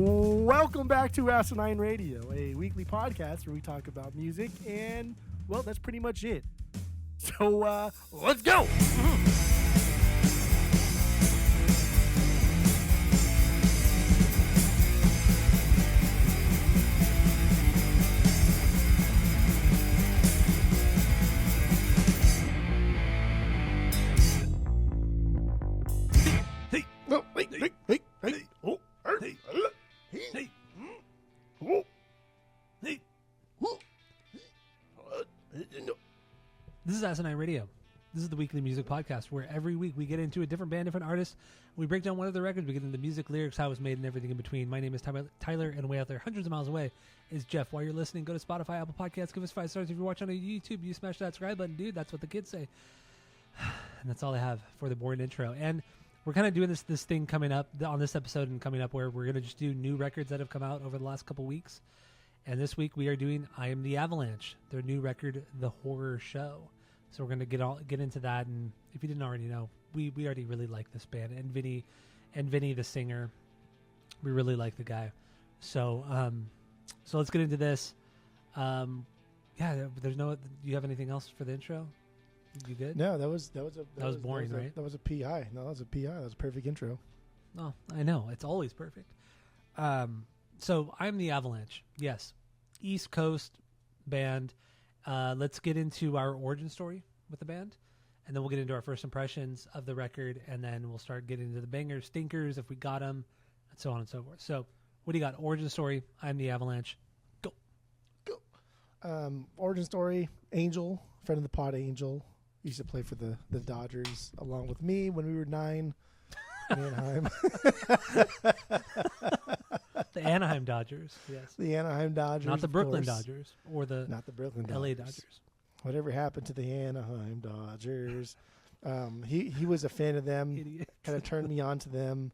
Welcome back to Asinine Radio, a weekly podcast where we talk about music, and, well, that's pretty much it. So, let's go! This is Asinine Radio. This is the weekly music podcast where every week we get into a different band, different artist. We break down one of their records. We get into music, lyrics, how it was made, and everything in between. My name is Tyler, and way out there, hundreds of miles away, is Jeff. While you're listening, go to Spotify, Apple Podcasts, give us 5 stars. If you're watching on YouTube, you smash that subscribe button, dude. That's what the kids say. And that's all I have for the boring intro. And we're kind of doing this thing coming up on this episode and coming up where we're going to just do new records that have come out over the last couple weeks. And this week we are doing I Am the Avalanche, their new record, The Horror Show. So we're going to get into that, and if you didn't already know, we already really like this band, and Vinny the singer, we really like the guy. So so let's get into this. There's no. Do you have anything else for the intro? You good? No, that was boring, right? That was a PI. No, that was a PI. That was a perfect intro. Oh, I know. It's always perfect. So I'm the Avalanche. Yes, East Coast band. Let's get into our origin story with the band, and then we'll get into our first impressions of the record, and then we'll start getting into the bangers, stinkers, if we got them, and so on and so forth. So what do you got? Origin story, I'm the Avalanche. Go. Origin story, Angel, friend of the pod, Angel, used to play for the Dodgers along with me when we were 9 in Anaheim. The Anaheim Dodgers, yes. The Anaheim Dodgers. Not the Brooklyn Dodgers or the not the Brooklyn LA Dodgers. Dodgers. Whatever happened to the Anaheim Dodgers? He was a fan of them. Kind of turned me on to them.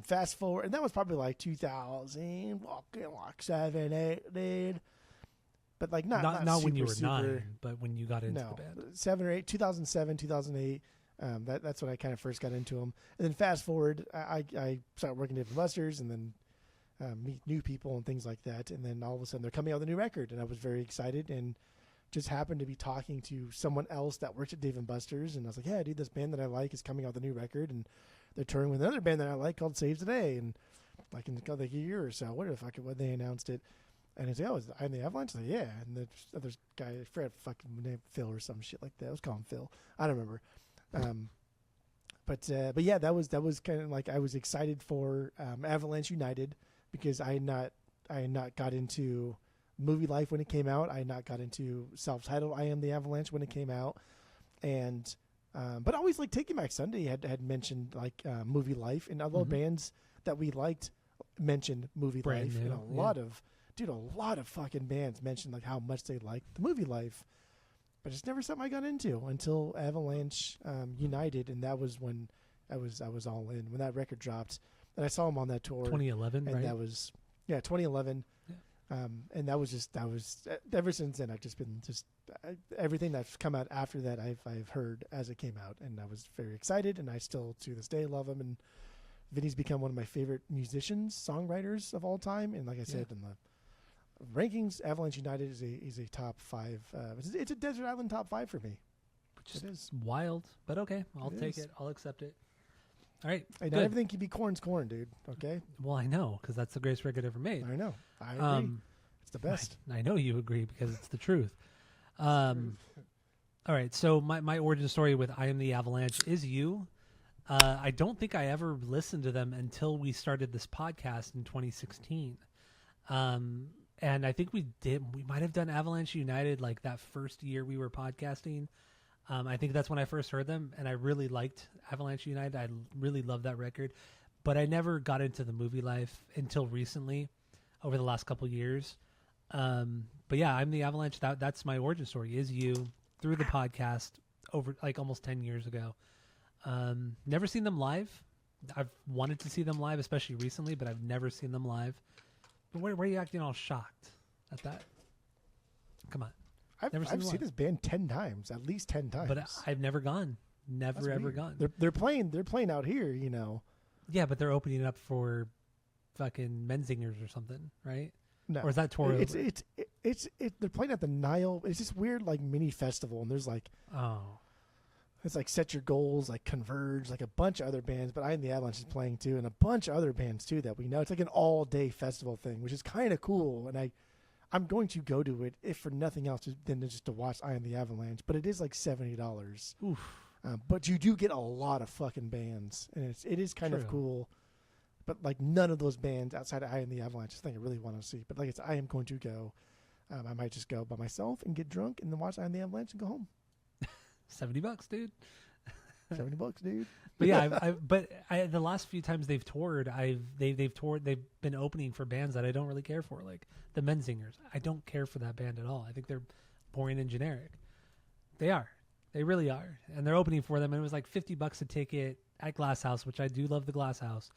Fast forward, and that was probably like 2000, like 7, 8, dude. But like not when super, you were super, 9, but when you got into the band. 7 or 8, 2007, 2008. That's when I kind of first got into them. And then fast forward, I started working at Busters, and then meet new people and things like that. And then all of a sudden they're coming out with a new record, and I was very excited, and just happened to be talking to someone else that works at Dave & Buster's, and I was like, yeah, dude, this band that I like is coming out with a new record, and they're touring with another band that I like called Save Today, and like in like a year or so, when they announced it. And he's like, oh, I'm the Avalanche? Like, yeah. And the other guy, I forgot fucking name, Phil or some shit like that. I was calling Phil. I don't remember. But yeah, that was kind of like, I was excited for Avalanche United, because I had not got into movie life when it came out. I had not got into self-titled I Am the Avalanche when it came out. And but always like Taking Back Sunday had mentioned like movie life, and other bands that we liked mentioned movie Brand life. new, And a lot of fucking bands mentioned like how much they liked the movie life. But it's never something I got into until Avalanche United, and that was when I was all in when that record dropped, and I saw them on that tour. 2011, and right? that was 2011. Yeah. And that was ever since then I've just been everything that's come out after that I've heard as it came out, and I was very excited, and I still to this day love him. And Vinny's become one of my favorite musicians, songwriters of all time, and like I said in the rankings, Avalanche United is a top 5. It's a desert island top 5 for me. Which is wild, but okay, I'll take it. I'll accept it. All right, hey, not everything can be corn's corn, dude. Okay. Well, I know, because that's the greatest record ever made. I know. I agree. It's the best. I know you agree, because it's the truth. All right, so my origin story with I Am the Avalanche is you. I don't think I ever listened to them until we started this podcast in 2016. And I think we might have done Avalanche United like that first year we were podcasting. I think that's when I first heard them, and I really liked Avalanche United. I really loved that record, but I never got into the movie life until recently, over the last couple years. But yeah, I'm the Avalanche. That's my origin story, is you, through the podcast over like almost 10 years ago. Never seen them live. I've wanted to see them live, especially recently, but I've never seen them live. But why are you acting all shocked at that? Come on. I've seen this band 10 times, at least 10 times. But I've never gone. Never, ever gone. They're playing out here, you know. Yeah, but they're opening up for fucking Menzingers or something, right? No, Or is that tour it's over? they're playing at the Nile. It's this weird like mini festival, and there's like Oh, it's like Set Your Goals, like Converge, like a bunch of other bands. But I Am the Avalanche is playing too, and a bunch of other bands too that we know. It's like an all day festival thing, which is kind of cool. And I'm going to go to it if for nothing else than just to watch I Am the Avalanche. But it is like $70. oof. But you do get a lot of fucking bands, and it is kind of True. cool. But like none of those bands outside of I Am the Avalanche is the thing I really want to see. But like I am going to go. I might just go by myself and get drunk and then watch I Am the Avalanche and go home. $70, dude. $70, dude. But yeah, the last few times they've toured, they've been opening for bands that I don't really care for, like the Menzingers. I don't care for that band at all. I think they're boring and generic. They really are, and they're opening for them. And it was like $50 a ticket at Glass House, which I do love the Glass House,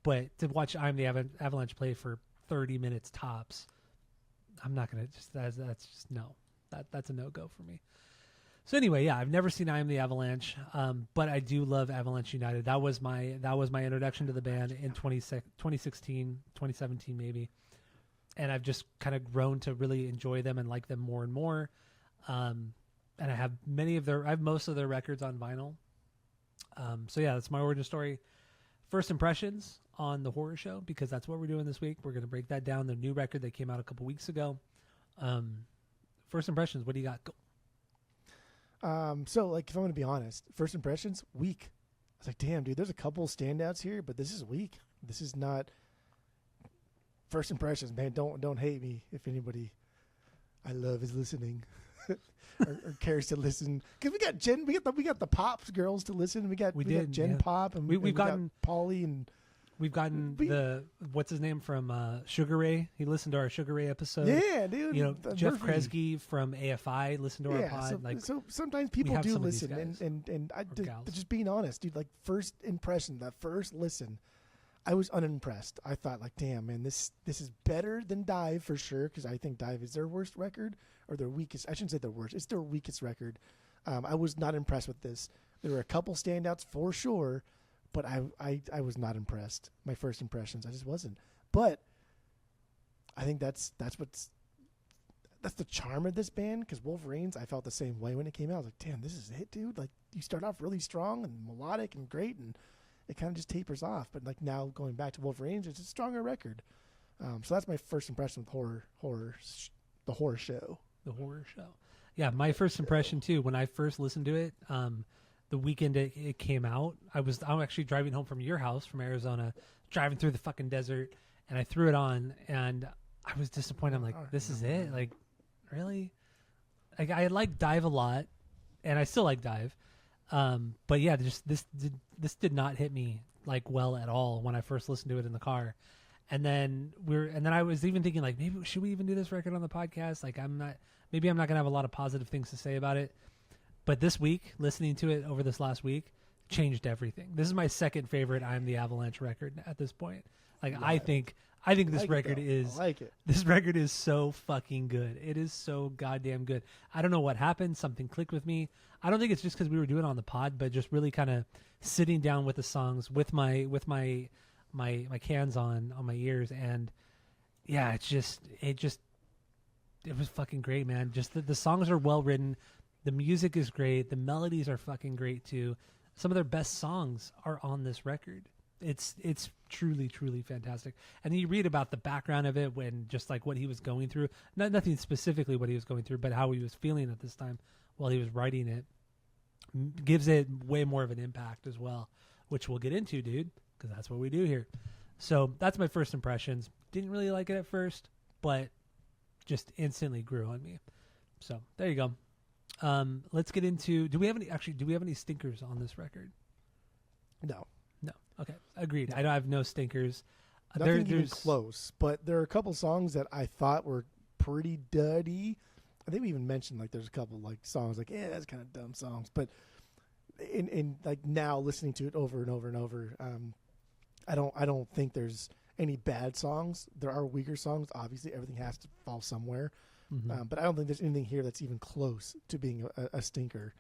but to watch I'm the Avalanche play for 30 minutes tops, I'm not gonna just that's just no. That's a no go for me. So anyway, yeah, I've never seen I Am the Avalanche, but I do love Avalanche United. That was my introduction to the band in 2016, 2017 maybe, and I've just kind of grown to really enjoy them and like them more and more. And I have most of their records on vinyl. So yeah, that's my origin story. First impressions on the horror show, because that's what we're doing this week. We're going to break that down. The new record that came out a couple weeks ago. First impressions. What do you got? Go. So like if I'm going to be honest, first impressions, weak. I was like, damn, dude, there's a couple standouts here, but this is weak. This is not first impressions, man. Don't hate me if anybody I love is listening. or cares to listen, because we got the Pops girls to listen. We got Jen Pop, and we've gotten Polly, and we've gotten the what's his name from Sugar Ray. He listened to our Sugar Ray episode. Yeah, dude. You know, Jeff Kresge from AFI listened to our pod. So sometimes people do listen, and just being honest, dude. Like first impression, that first listen, I was unimpressed. I thought like, damn, man, this is better than Dive for sure, because I think Dive is their worst record. Or their weakest. I shouldn't say their worst. It's their weakest record. I was not impressed with this. There were a couple standouts for sure, but I was not impressed. My first impressions, I just wasn't. But I think that's the charm of this band, because Wolverines, I felt the same way when it came out. I was like, damn, this is it, dude. Like you start off really strong and melodic and great, and it kind of just tapers off. But like now going back to Wolverines, it's a stronger record. So that's my first impression with the horror show. The horror show. Yeah, my first impression too, when I first listened to it, the weekend it came out, I'm actually driving home from your house from Arizona, driving through the fucking desert, and I threw it on, and I was disappointed. I'm like, this is it? Like, really? Like, I like Dive a lot, and I still like Dive, but yeah, just this did not hit me like well at all when I first listened to it in the car. And then I was even thinking like, maybe should we even do this record on the podcast? Like maybe I'm not gonna have a lot of positive things to say about it. But this week, listening to it over this last week, changed everything. This is my second favorite I Am the Avalanche record at this point. Like yeah. I think this record is this record is so fucking good. It is so goddamn good. I don't know what happened. Something clicked with me. I don't think it's just because we were doing it on the pod, but just really kind of sitting down with the songs with my cans on my ears, and yeah, it was fucking great, man. Just the songs are well written, the music is great, the melodies are fucking great too. Some of their best songs are on this record. It's truly fantastic. And you read about the background of it, when just like what he was going through, nothing specifically what he was going through, but how he was feeling at this time while he was writing it, gives it way more of an impact as well, which we'll get into, dude, because that's what we do here. So that's my first impressions. Didn't really like it at first, but just instantly grew on me. So there you go. Let's get into, do we have any stinkers on this record? No. Okay. Agreed. I have no stinkers. Nothing even close, but there are a couple songs that I thought were pretty duddy. I think we even mentioned like there's a couple like songs like, yeah, that's kind of dumb songs, but in like now listening to it over and over and over, I don't think there's any bad songs. There are weaker songs. Obviously, everything has to fall somewhere. Mm-hmm. But I don't think there's anything here that's even close to being a stinker.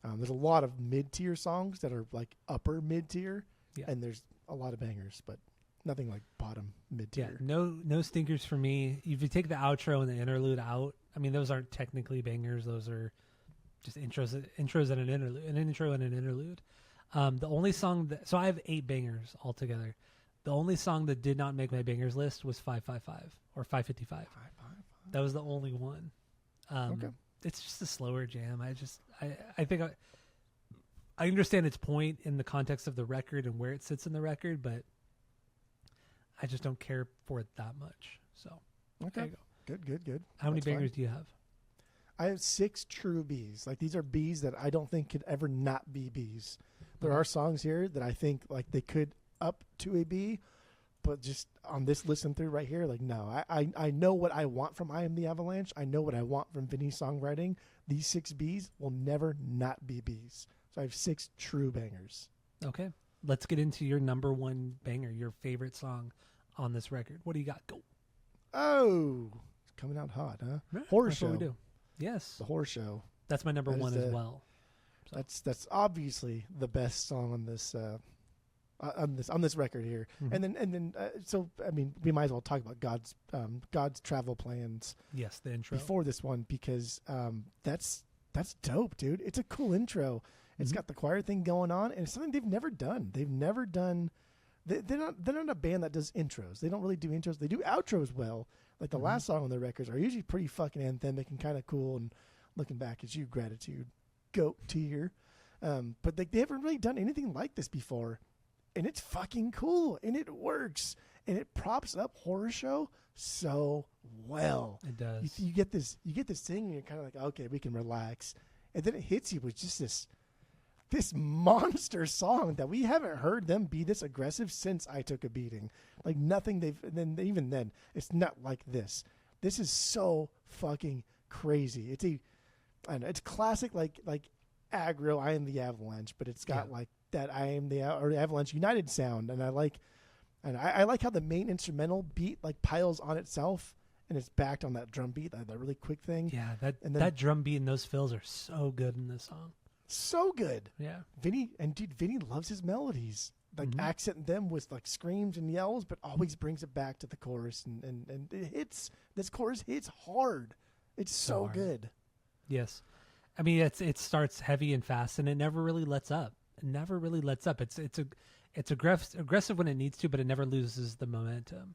There's a lot of mid-tier songs that are like upper mid-tier, yeah. And there's a lot of bangers. But nothing like bottom mid tier. Yeah, no stinkers for me. If you take the outro and the interlude out, I mean, those aren't technically bangers. Those are just intros and an interlude, an intro and an interlude. The only song so I have 8 bangers altogether. The only song that did not make my bangers list was 555 or 555. That was the only one. Okay. It's just a slower jam. I think I understand its point in the context of the record and where it sits in the record, but I just don't care for it that much. So there you go. Good. How many bangers do you have? I have 6 true Bs. Like, these are Bs that I don't think could ever not be Bs. There are songs here that I think like they could up to a B, but just on this listen through right here, like, no. I know what I want from I Am the Avalanche. I know what I want from Vinny's songwriting. These 6 Bs will never not be Bs. So I have 6 true bangers. Okay. Let's get into your number 1 banger, your favorite song on this record. What do you got? Go. Oh, it's coming out hot, huh? Right. Horror That's Show. what we do. Yes. The Horror Show. That's my number 1 as well. So. That's obviously the best song on this record here. Mm-hmm. And then so I mean, we might as well talk about God's travel plans. Yes, the intro before this one, because that's dope, dude. It's a cool intro. It's got the choir thing going on, and it's something they've never done. They've never done. They're not a band that does intros. They don't really do intros. They do outros well. Like the last song on their records are usually pretty fucking anthemic and kind of cool. And looking back at you, Gratitude, goat tier. But they haven't really done anything like this before, and it's fucking cool, and it works, and it props up Horror Show so well. It does. You get this thing, and you're kind of like, okay, we can relax, and then it hits you with just this monster song that we haven't heard them be this aggressive since I Took a Beating. Like nothing even then, it's not like this. This is so fucking crazy. It's classic like aggro I Am the Avalanche, but it's got like that I Am the Avalanche United sound, and I like how the main instrumental beat like piles on itself, and it's backed on that drum beat, that really quick thing. Yeah, that drum beat and those fills are so good in this song. So good. Yeah. Vinny loves his melodies. Like accent them with like screams and yells, but always brings it back to the chorus, and it hits. This chorus hits hard. It's so hard. good. Yes. I mean, it starts heavy and fast, and it never really lets up. It's aggressive when it needs to, but it never loses the momentum.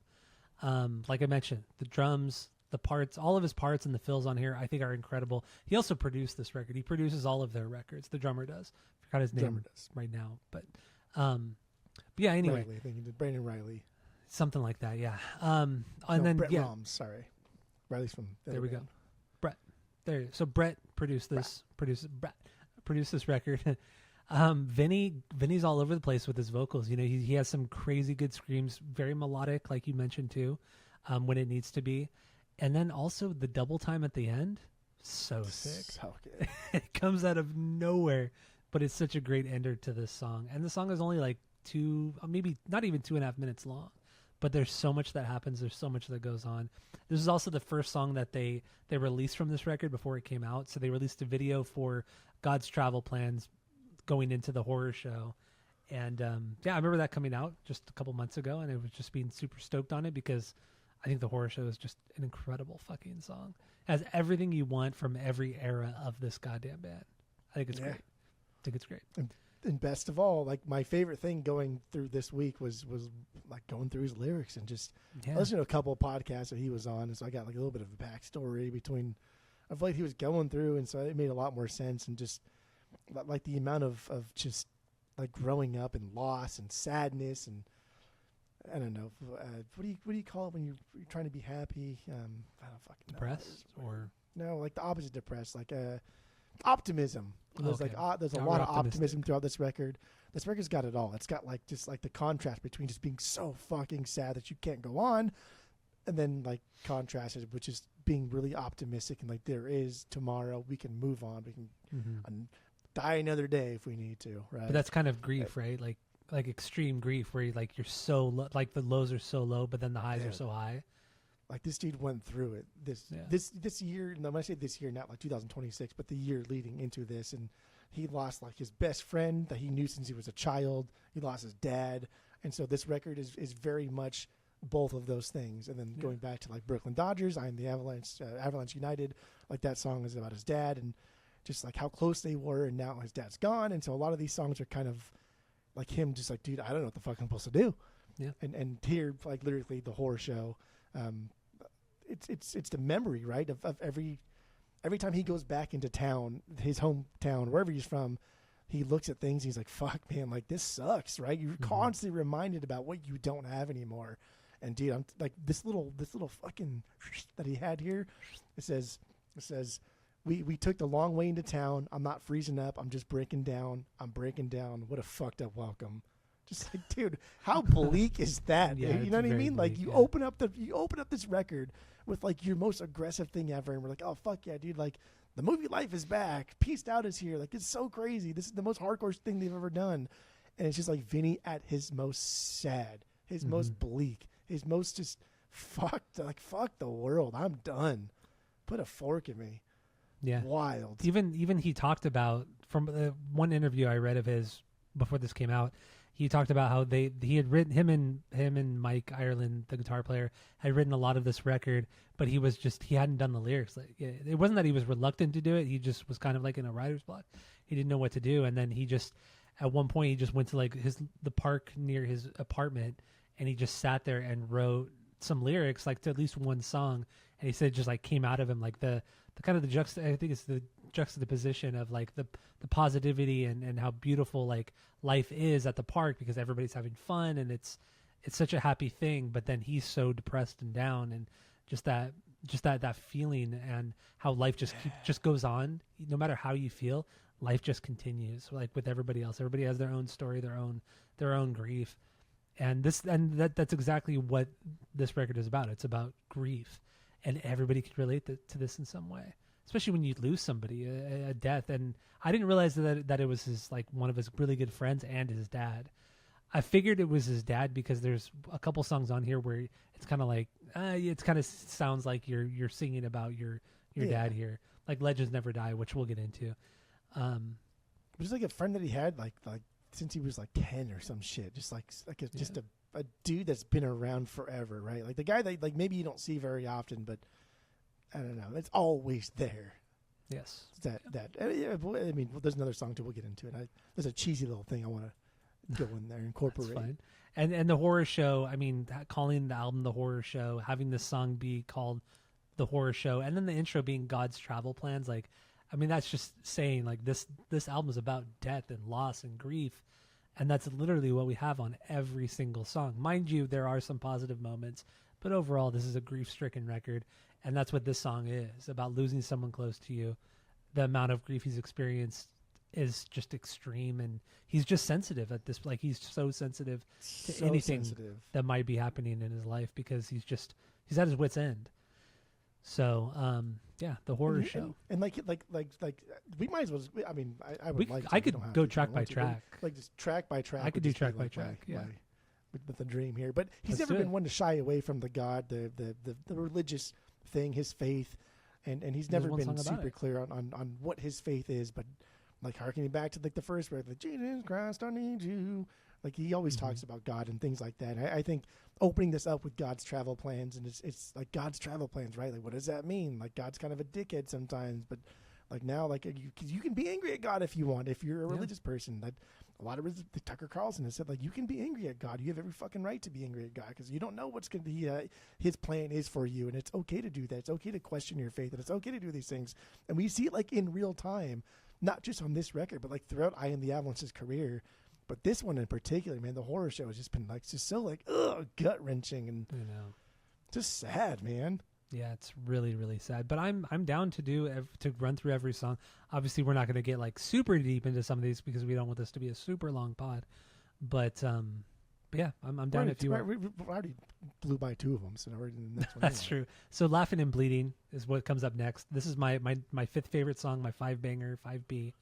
Like I mentioned, the drums, the parts, all of his parts and the fills on here, I think are incredible. He also produced this record. He produces all of their records. The drummer does. I forgot his name right now, but yeah. Anyway, Riley, I think he did Brandon Riley, something like that. Yeah. Brett Roms. Sorry, Riley's from. There we go. Brett. There. So Brett produced this. Produced this record. Vinny's all over the place with his vocals. You know, he has some crazy good screams, very melodic, like you mentioned too, when it needs to be. And then also the double time at the end, so sick. So good. It comes out of nowhere, but it's such a great ender to this song. And the song is only like maybe not even 2.5 minutes long, but there's so much that happens. There's so much that goes on. This is also the first song that they released from this record before it came out. So they released a video for God's Travel Plans going into the Horror Show. And I remember that coming out just a couple months ago, and I was just being super stoked on it because I think the Horror Show is just an incredible fucking song. It has everything you want from every era of this goddamn band. I think it's great. And best of all, like my favorite thing going through this week was like going through his lyrics and just listening to a couple of podcasts that he was on, and so I got like a little bit of a backstory of like he was going through, and so it made a lot more sense, and just like the amount of just like growing up and loss and sadness, and I don't know, what do you call it when you're trying to be happy? I don't fucking know. Depressed or no, like the opposite of depressed, like optimism. There's there's a lot of optimism throughout this record. This record's got it all. It's got like just like the contrast between just being so fucking sad that you can't go on, and then like contrasted, which is being really optimistic and like there is tomorrow. We can move on. We can die another day if we need to. Right. But that's kind of grief, right? Like extreme grief, where like you're so like the lows are so low, but then the highs are so high. Like this dude went through it this year. No, when I say this year, not like 2026, but the year leading into this, and he lost like his best friend that he knew since he was a child. He lost his dad, And so this record is very much both of those things. And then going back to like Brooklyn Dodgers, I Am the Avalanche, Avalanche United, like that song is about his dad and just like how close they were, and now his dad's gone. And so a lot of these songs are kind of like him just like, dude, I don't know what the fuck I'm supposed to do. Yeah. And here, like literally the horror show, it's the memory, right, of every time he goes back into town, his hometown, wherever he's from, he looks at things. He's like, "Fuck, man! Like this sucks, right?" You're constantly reminded about what you don't have anymore. And dude, I'm like this little fucking that he had here. It says, we took the long way into town. I'm not freezing up. I'm just breaking down. I'm breaking down. What a fucked up welcome. Just like, dude, how bleak is that? Yeah, you know what I mean? bleak, Like you open up this record with like your most aggressive thing ever, and we're like, oh fuck yeah, dude! Like the movie Life is back. Peaced Out is here. Like it's so crazy. This is the most hardcore thing they've ever done, and it's just like Vinny at his most sad, his most bleak, his most just fucked. Like fuck the world. I'm done. Put a fork in me. Yeah, wild. Even he talked about from one interview I read of his before this came out. He talked about how he had written him and Mike Ireland, the guitar player, had written a lot of this record, but he hadn't done the lyrics. Like it wasn't that he was reluctant to do it. He just was kind of like in a writer's block. He didn't know what to do, and then he just at one point he just went to like the park near his apartment, and he just sat there and wrote some lyrics like to at least one song. And he said it just like came out of him like the kind of the I think it's the juxtaposition of like the positivity and how beautiful like life is at the park because everybody's having fun and it's such a happy thing, but then he's so depressed and down, and just that feeling and how life just goes on no matter how you feel. Life just continues like with everybody else. Everybody has their own story, their own grief, and that's exactly what this record is about. It's about grief, and everybody can relate to this in some way. Especially when you lose somebody, a death. And I didn't realize that it was his like one of his really good friends and his dad. I figured it was his dad because there's a couple songs on here where it's kind of like it kind of sounds like you're singing about your dad here, like Legends Never Die, which we'll get into. It was like a friend that he had like since he was like 10 or some shit, just just a dude that's been around forever, right? Like the guy that like maybe you don't see very often, but I don't know. It's always there. Yes. I mean, there's another song too. We'll get into it. There's a cheesy little thing I want to go in there and incorporate. That's fine. And the horror show. I mean, calling the album the horror show, having this song be called the horror show, and then the intro being God's travel plans. Like, I mean, that's just saying like this album is about death and loss and grief, and that's literally what we have on every single song. Mind you, there are some positive moments, but overall, this is a grief-stricken record. And that's what this song is, about losing someone close to you. The amount of grief he's experienced is just extreme, and he's just sensitive at this. Like he's so sensitive to anything that might be happening in his life because he's at his wit's end. So, the horror show. And like we might as well. I mean, I could go track by track. Like just track by track. I could do track by track. Yeah. With the dream here, but he's never been one to shy away from the God, the religious thing, his faith, and he's never been super clear on what his faith is, but like harkening back to like the first word, like Jesus Christ, I need you. Like he always talks about God and things like that. I think opening this up with God's travel plans, and it's like God's travel plans, right? Like what does that mean? Like God's kind of a dickhead sometimes, but like now, like you can be angry at God if you want, if you're a religious person. That a lot of Tucker Carlson has said, like, you can be angry at God. You have every fucking right to be angry at God because you don't know what's going to be his plan is for you, and it's okay to do that. It's okay to question your faith, and it's okay to do these things. And we see it like in real time, not just on this record, but like throughout I Am the Avalanche's career. But this one in particular, man, the horror show has just been like just so like gut wrenching and just sad, man. Yeah, it's really, really sad. But I'm down to run through every song. Obviously, we're not going to get like super deep into some of these because we don't want this to be a super long pod. But yeah, I'm down if you want. We already blew by two of them, so now we're in the next one. That's true. So Laughing and Bleeding is what comes up next. This is my fifth favorite song, my 5-banger, 5B.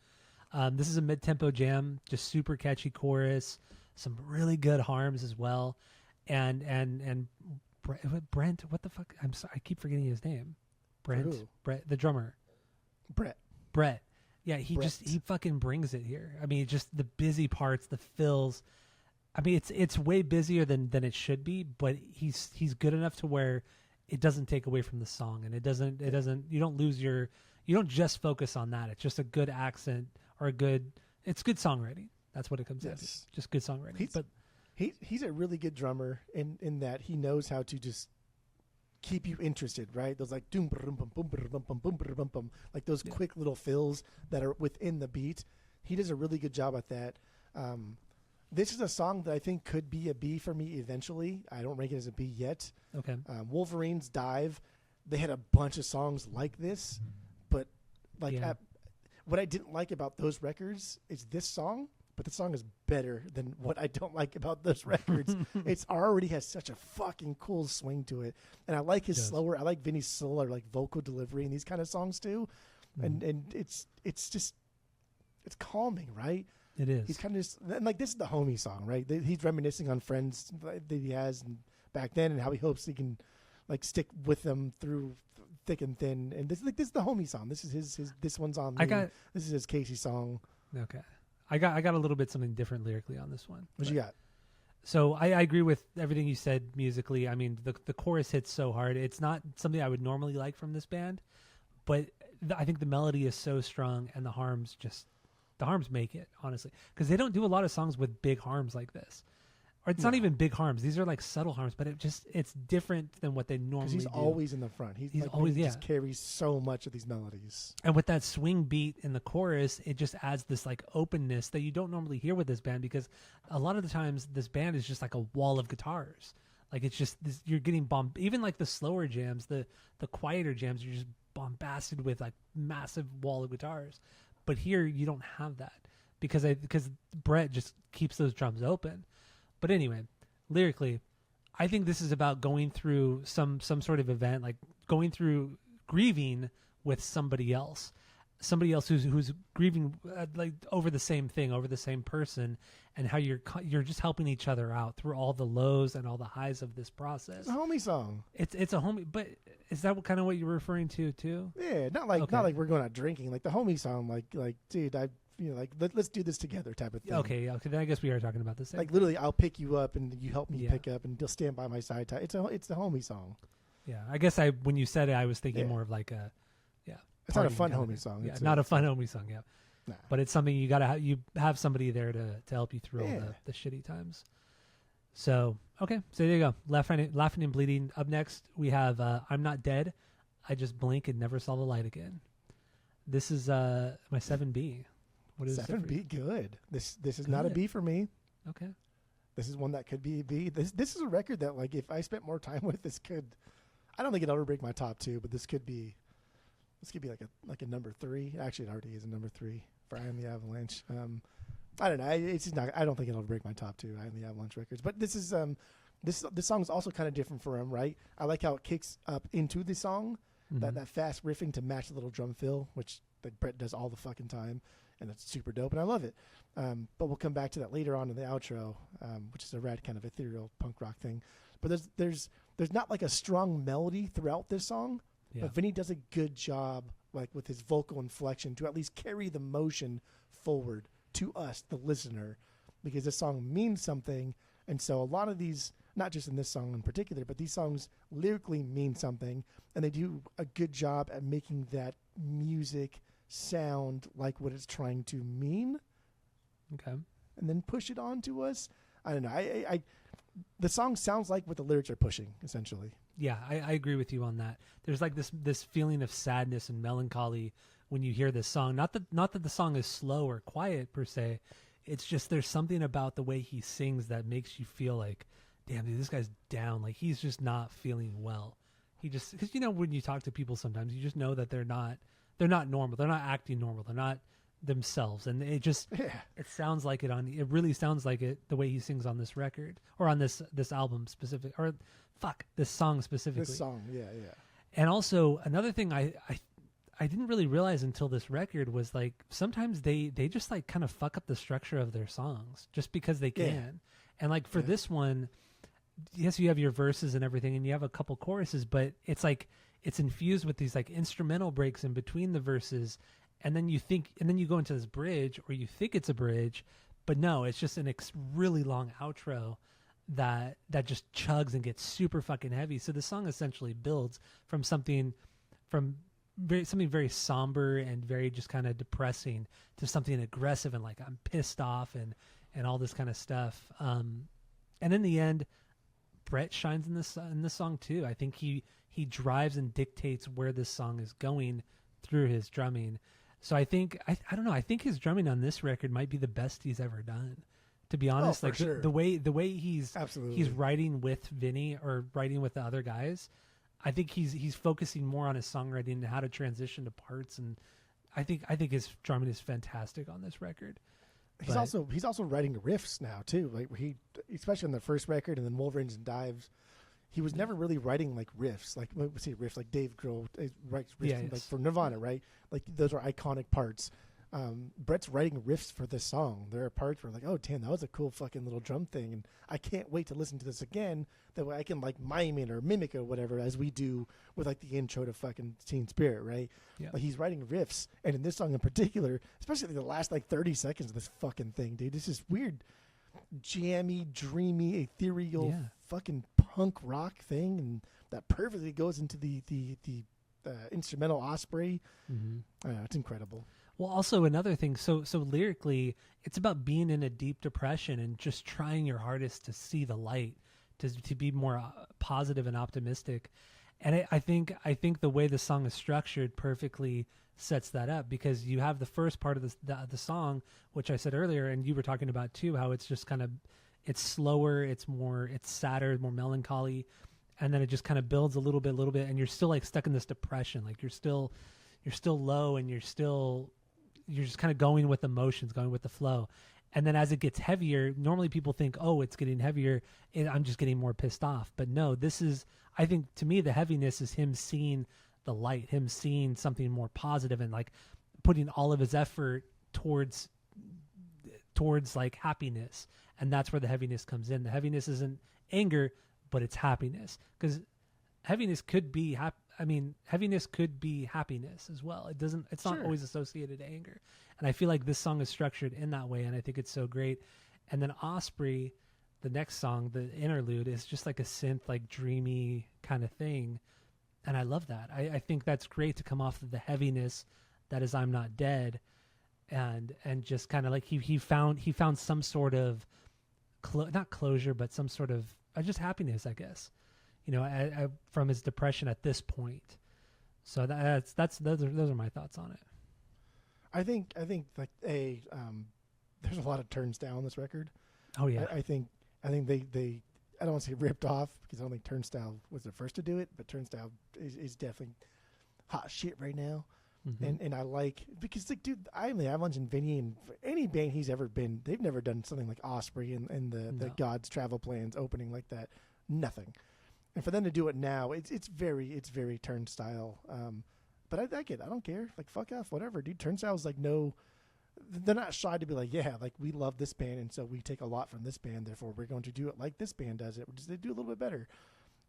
This is a mid-tempo jam, just super catchy chorus, some really good harms as well, and Brent, what the fuck? I'm sorry, I keep forgetting his name. Brent, the drummer. Brett. Yeah, he fucking brings it here. I mean, just the busy parts, the fills, I mean, it's way busier than it should be, but he's good enough to where it doesn't take away from the song, and it doesn't you don't lose you don't just focus on that. It's just a good accent or it's good songwriting. That's what it comes down to. Just good songwriting. He's a really good drummer in that he knows how to just keep you interested, right? Those like doom bum bum bum bum bum bum bum bum, like those quick little fills that are within the beat. He does a really good job at that. This is a song that I think could be a B for me eventually. I don't rank it as a B yet. Okay. Wolverine's Dive, they had a bunch of songs like this, but what I didn't like about those records is this song, but the song is better than what I don't like about those records. It's already has such a fucking cool swing to it. And I like his slower, I like Vinny's slower like vocal delivery in these kind of songs too. And it's just, it's calming, right? It is. He's kind of just, and like this is the homie song, right? He's reminiscing on friends that he has back then and how he hopes he can like stick with them through thick and thin. And this is the homie song. This is his this one's on me. This is his Casey song. Okay. I got a little bit something different lyrically on this one. What you got? So I agree with everything you said musically. I mean, the chorus hits so hard. It's not something I would normally like from this band, but I think the melody is so strong and the harms make it, honestly, because they don't do a lot of songs with big harms like this. Or it's not even big harms. These are like subtle harms, but it's different than what they normally do. He's always in the front. He's like, always just carries so much of these melodies. And with that swing beat in the chorus, it just adds this like openness that you don't normally hear with this band, because a lot of the times this band is just like a wall of guitars. Like it's just this, you're getting even like the slower jams, the quieter jams, you're just bombasted with like massive wall of guitars. But here you don't have that because Brett just keeps those drums open. But anyway, lyrically, I think this is about going through some sort of event, like going through grieving with somebody else who's grieving like over the same thing, over the same person, and how you're just helping each other out through all the lows and all the highs of this process. It's a homie song. It's a homie, but is that kind of what you're referring to too? Yeah, not like we're going out drinking, like the homie song, like dude, let's do this together type of thing. Okay, then I guess we are talking about the same. Like literally, I'll pick you up and you help me pick up, and you'll stand by my side. It's the homie song. Yeah, I guess when you said it, I was thinking more of like a It's not a fun homie song. Yeah, not a fun homie song. Yeah, nah. But it's something you gotta you have somebody there to help you through all the shitty times. So okay, so there you go. Laughing and Bleeding. Up next, we have I'm Not Dead. I Just Blink and Never Saw the Light Again. This is my 7B. What is 7B? Good. This is not a B for me. Okay. This is one that could be a B. This is a record that, like, if I spent more time with, this could. I don't think it'll ever break my top 2, but this could be like a number 3. Actually, it already is a number 3 for I Am the Avalanche. I don't know. It's just not. I don't think it'll break my top 2 I Am the Avalanche records. But this is this song is also kind of different for him, right? I like how it kicks up into the song, that fast riffing to match the little drum fill, which like Brett does all the fucking time. And it's super dope, and I love it. But we'll come back to that later on in the outro, which is a rad kind of ethereal punk rock thing. But there's not like a strong melody throughout this song, but Vinny does a good job, like with his vocal inflection, to at least carry the motion forward to us, the listener, because this song means something. And so a lot of these, not just in this song in particular, but these songs lyrically mean something, and they do a good job at making that music sound like what it's trying to mean. Okay. And then push it on to us. I don't know. I the song sounds like what the lyrics are pushing, essentially. Yeah, I agree with you on that. There's like this feeling of sadness and melancholy when you hear this song. Not that the song is slow or quiet per se. It's just there's something about the way he sings that makes you feel like, damn, dude, this guy's down. Like he's just not feeling well. Because when you talk to people sometimes, you just know that they're not normal. They're not acting normal. They're not themselves. And it just, it sounds like it really sounds like it the way he sings on this record or on this album specific, or this song specifically. This song. Yeah. And also another thing I didn't really realize until this record was like, sometimes they just like kind of fuck up the structure of their songs just because they can. Yeah. And like for this one, yes, you have your verses and everything and you have a couple choruses, but it's like, it's infused with these like instrumental breaks in between the verses, and then you go into this bridge, or you think it's a bridge, But no, it's just an really long outro that just chugs and gets super fucking heavy. So the song essentially builds from something very somber and very just kind of depressing to something aggressive and like I'm pissed off and all this kind of stuff. And in the end, Brett shines in this song too. I think he drives and dictates where this song is going through his drumming. So I think I don't know. I think his drumming on this record might be the best he's ever done. To be honest, like sure. the way he's Absolutely. writing with Vinny or writing with the other guys, I think he's focusing more on his songwriting and how to transition to parts. And I think his drumming is fantastic on this record. He's also writing riffs now too. Like especially on the first record and then Wolverines and Dives, he was never really writing like riffs. Like let's say riffs, like Dave Grohl writes riffs like for Nirvana, right? Like those are iconic parts. Brett's writing riffs for this song. There are parts where like, oh damn, that was a cool fucking little drum thing, and I can't wait to listen to this again. That way I can like mime it or mimic it or whatever, as we do with like the intro to fucking Teen Spirit, right? Yeah. Like he's writing riffs, and in this song in particular, especially like the last like 30 seconds of this fucking thing, dude, it's this weird, jammy, dreamy, ethereal, fucking punk rock thing, and that perfectly goes into the instrumental Osprey. Mm-hmm. I don't know, it's incredible. Well, also another thing, so lyrically, it's about being in a deep depression and just trying your hardest to see the light, to be more positive and optimistic. And I think the way the song is structured perfectly sets that up, because you have the first part of the song, which I said earlier, and you were talking about too, how it's just kind of, it's slower, it's sadder, more melancholy, and then it just kind of builds a little bit, and you're still like stuck in this depression, like you're still low, and you're just kind of going with emotions, going with the flow. And then as it gets heavier, normally people think, oh, it's getting heavier, I'm just getting more pissed off. But no, I think to me, the heaviness is him seeing the light, him seeing something more positive and like putting all of his effort towards like happiness. And that's where the heaviness comes in. The heaviness isn't anger, but it's happiness. Because heaviness could be heaviness could be happiness as well. It's not always associated to anger. And I feel like this song is structured in that way, and I think it's so great. And then Osprey, the next song, the interlude, is just like a synth, like dreamy kind of thing. And I love that. I think that's great to come off of the heaviness that is I'm Not Dead, and just kind of like he found some sort of not closure, but some sort of just happiness, I guess. You know, from his depression at this point. So those are my thoughts on it. I think like there's a lot of turns down on this record. Oh yeah. I think they I don't want to say ripped off, because I don't think Turnstile was the first to do it, but Turnstile is definitely hot shit right now. Mm-hmm. And I like, because like, dude, I Am the Avalanche and Vinny, and any band he's ever been, they've never done something like Osprey and the God's Travel Plans opening like that. Nothing. And for them to do it now, it's very Turnstile. But I like it. I don't care. Like, fuck off, whatever, dude. Turnstile's like, no, they're not shy to be like, yeah, like we love this band, and so we take a lot from this band. Therefore, we're going to do it like this band does it. Just they do a little bit better.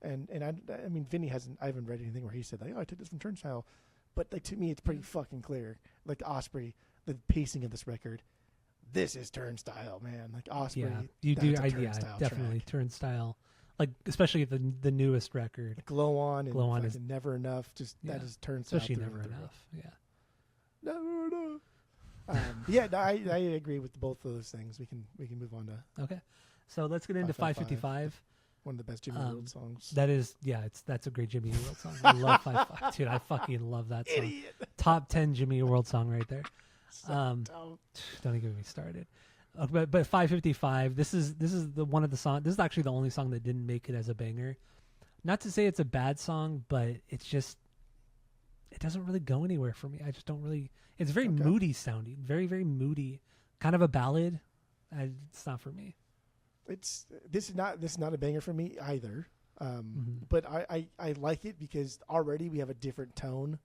And I mean, Vinny I haven't read anything where he said like, oh, I took this from Turnstile, but like to me, it's pretty fucking clear. Like Osprey, the pacing of this record, this is Turnstile, man. Like Osprey, yeah, you do, definitely track. Turnstile. Like, especially the newest record, Glow On is Never Enough. Just that is Turnstile. Especially Never Enough. Yeah. Never Enough. I agree with both of those things. We can move on to. Okay, so let's get into 555. One of the best Jimmy World songs. That is, that's a great Jimmy World song. I love 555. Dude, I fucking love that song. Idiot. Top 10 Jimmy World song right there. Don't even get me started. But 555. This is one of the songs. This is actually the only song that didn't make it as a banger. Not to say it's a bad song, but it's just, it doesn't really go anywhere for me. I just don't really. It's very moody sounding, very very moody, kind of a ballad. It's not for me. This is not a banger for me either. But I like it because already we have a different tone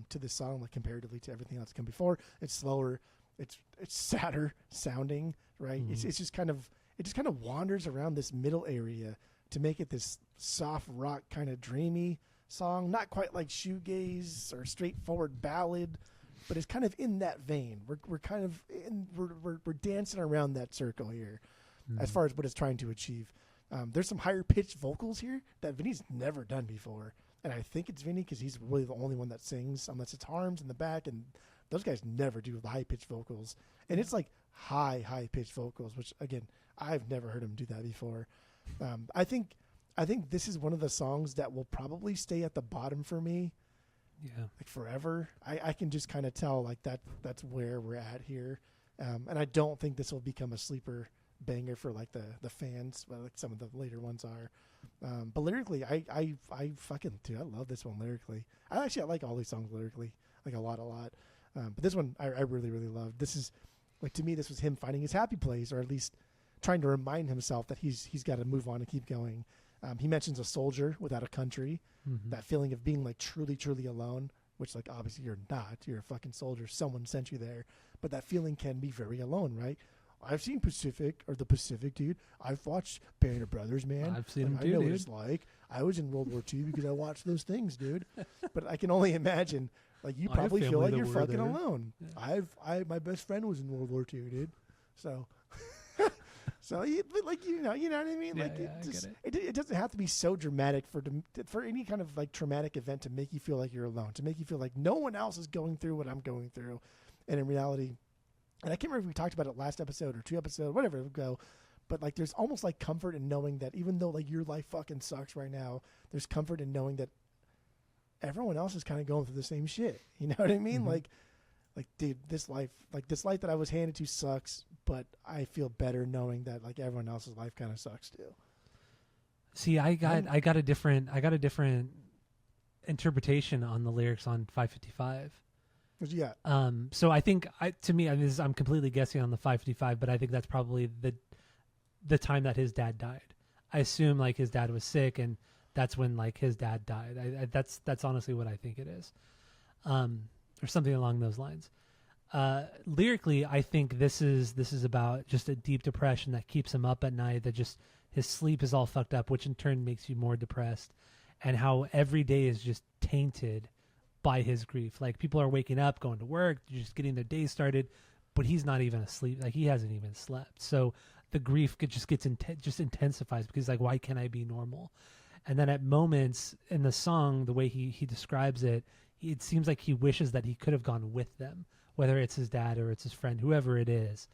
to this song, like comparatively to everything else that's come before. It's slower. It's sadder sounding, right? It just kind of wanders around this middle area to make it this soft rock kind of dreamy song, not quite like shoegaze or straightforward ballad, but it's kind of in that vein. We're kind of we're dancing around that circle here, as far as what it's trying to achieve. There's some higher pitched vocals here that Vinny's never done before, and I think it's Vinny because he's really the only one that sings, unless it's Harms in the back, and those guys never do the high pitched vocals, and it's like high pitched vocals, which again I've never heard him do that before. I think this is one of the songs that will probably stay at the bottom for me. Yeah, like forever. I can just kind of tell like that's where we're at here, and I don't think this will become a sleeper banger for like the fans, but like some of the later ones are. But lyrically, I fucking dude, I love this one lyrically. I like all these songs lyrically, like a lot. But this one I really love. This is like, to me, this was him finding his happy place, or at least trying to remind himself that he's got to move on and keep going. He mentions a soldier without a country, that feeling of being like truly alone, which like obviously you're not. You're a fucking soldier. Someone sent you there. But that feeling can be very alone, right? I've seen the Pacific, dude. I've watched Band of Brothers, man. I've seen them I too, know dude. what it's like. I was in World War II because I watched those things, dude. But I can only imagine, like, you probably feel like you're fucking alone. Yeah. My best friend was in World War II, dude. So... So, like, you know what I mean? Yeah, like, I get it doesn't have to be so dramatic for any kind of like traumatic event to make you feel like you're alone, to make you feel like no one else is going through what I'm going through. And in reality, and I can't remember if we talked about it last episode or 2 episodes, whatever it would go, but like there's almost like comfort in knowing that even though like your life fucking sucks right now, there's comfort in knowing that everyone else is kind of going through the same shit. You know what I mean? Like, dude, this life that I was handed to sucks, but I feel better knowing that like everyone else's life kind of sucks too. See, I got a different interpretation on the lyrics on 555. What you got? So I think I'm completely guessing on the 555, but I think that's probably the time that his dad died. I assume like his dad was sick, and that's when like his dad died. That's honestly what I think it is. Or something along those lines. Lyrically, I think this is about just a deep depression that keeps him up at night, that just his sleep is all fucked up, which in turn makes you more depressed, and how every day is just tainted by his grief. Like, people are waking up, going to work, just getting their day started, but he's not even asleep. Like, he hasn't even slept. So the grief just intensifies, because like, why can't I be normal? And then at moments in the song, the way he describes it seems like he wishes that he could have gone with them, whether it's his dad or it's his friend, whoever it is,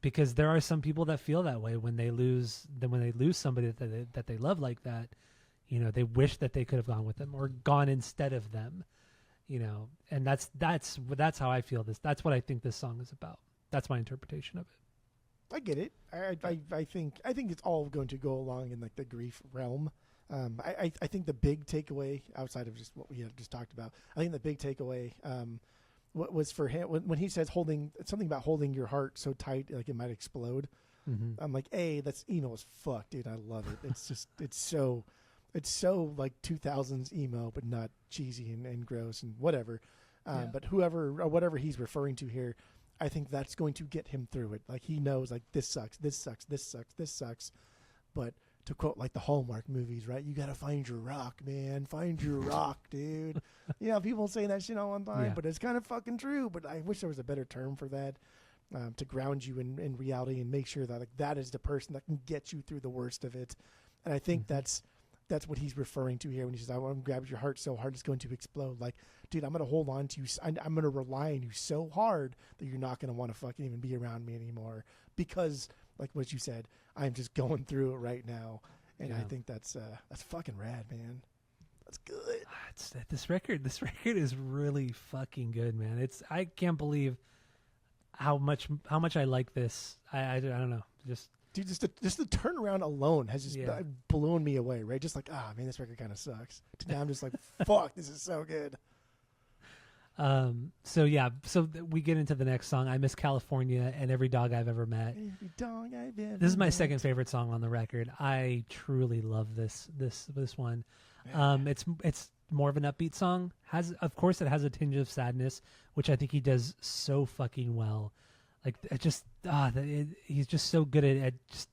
because there are some people that feel that way when they lose somebody that they love like that. You know, they wish that they could have gone with them or gone instead of them. You know, and that's how I feel this. That's what I think this song is about. That's my interpretation of it. I get it. I think it's all going to go along in like the grief realm. I think the big takeaway, outside of just what we had just talked about, I think the big takeaway what was for him when he says something about holding your heart so tight like it might explode. I'm like, that's emo as fuck, dude. I love it. It's just it's so like 2000s emo, but not cheesy and gross and whatever. But whatever he's referring to here, I think that's going to get him through it. Like, he knows like this sucks, but to quote like the Hallmark movies, right? You got to find your rock, man. Find your rock, dude. You know, people saying that shit all the time, but it's kind of fucking true. But I wish there was a better term for that, to ground you in reality and make sure that like that is the person that can get you through the worst of it. And I think that's what he's referring to here when he says, I want to grab your heart so hard it's going to explode. Like, dude, I'm going to hold on to you. I'm going to rely on you so hard that you're not going to want to fucking even be around me anymore, because like what you said, I'm just going through it right now. And I think that's fucking rad, man. That's good. This record is really fucking good, man. I can't believe how much I like this. I don't know. Dude, just the turnaround alone has just blown me away, right? Just like, man, this record kind of sucks. Now I'm just like, fuck, this is so good. So we get into the next song, I Miss California and Every Dog I've Ever Met. Every dog I've ever This is my met. second favorite song on the record. I truly love this one. It's more of an upbeat song. Of course it has a tinge of sadness, which I think he does so fucking well. Like, he's just so good at just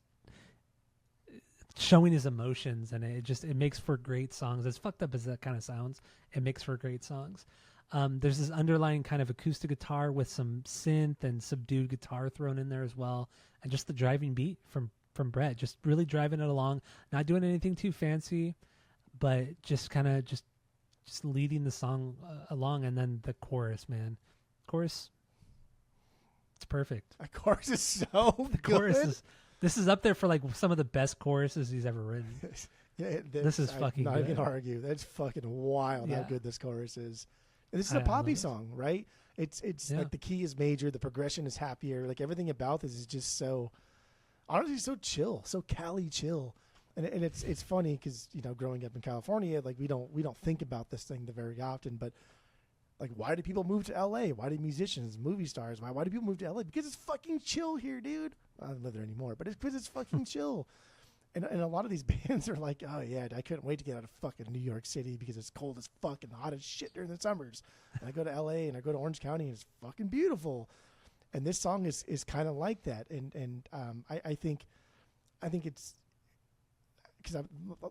showing his emotions, and it makes for great songs. As fucked up as that kind of sounds, it makes for great songs. There's this underlying kind of acoustic guitar with some synth and subdued guitar thrown in there as well, and just the driving beat from Brett, just really driving it along, not doing anything too fancy, but just kind of just leading the song along. And then the chorus, man, chorus, it's perfect. The chorus is so The good. chorus this is up there for like some of the best choruses he's ever written. Yeah, This is fucking not good. even argue. That's fucking wild how Yeah. good this chorus is. And this is I a poppy love it. song, right? It's Yeah. like the key is major, the progression is happier, like everything about this is just so, honestly, so chill, so Cali chill. And it's funny because, you know, growing up in California, like we don't think about this thing very often, but like, why do people move to LA? Why do musicians, movie stars, why do people move to LA? Because it's fucking chill here, dude. I don't live there anymore, but it's because it's fucking chill. And a lot of these bands are like, oh yeah, I couldn't wait to get out of fucking New York City because it's cold as fuck and hot as shit during the summers. And I go to LA and I go to Orange County and it's fucking beautiful. And this song is kind of like that. And I think it's because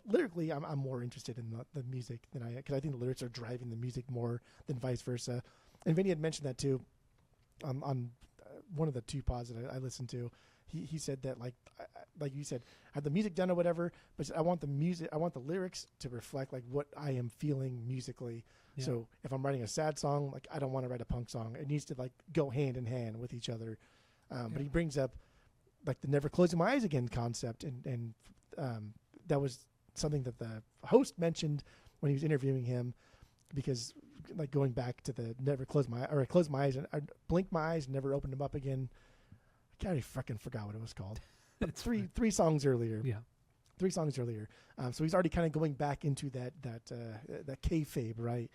lyrically I'm more interested in the music than because I think the lyrics are driving the music more than vice versa. And Vinny had mentioned that too on one of the two pods that I listened to. He said that like you said, have the music done or whatever, but I want the lyrics to reflect like what I am feeling musically. Yeah. So if I'm writing a sad song, like I don't want to write a punk song. It needs to like go hand in hand with each other. But he brings up like the never closing my eyes again concept, and that was something that the host mentioned when he was interviewing him, because like going back to the never close my I close my eyes and I blink my eyes and never opened them up again. I already fucking forgot what it was called. It's three songs earlier. Yeah. 3 songs earlier. So he's already kind of going back into that kayfabe, right?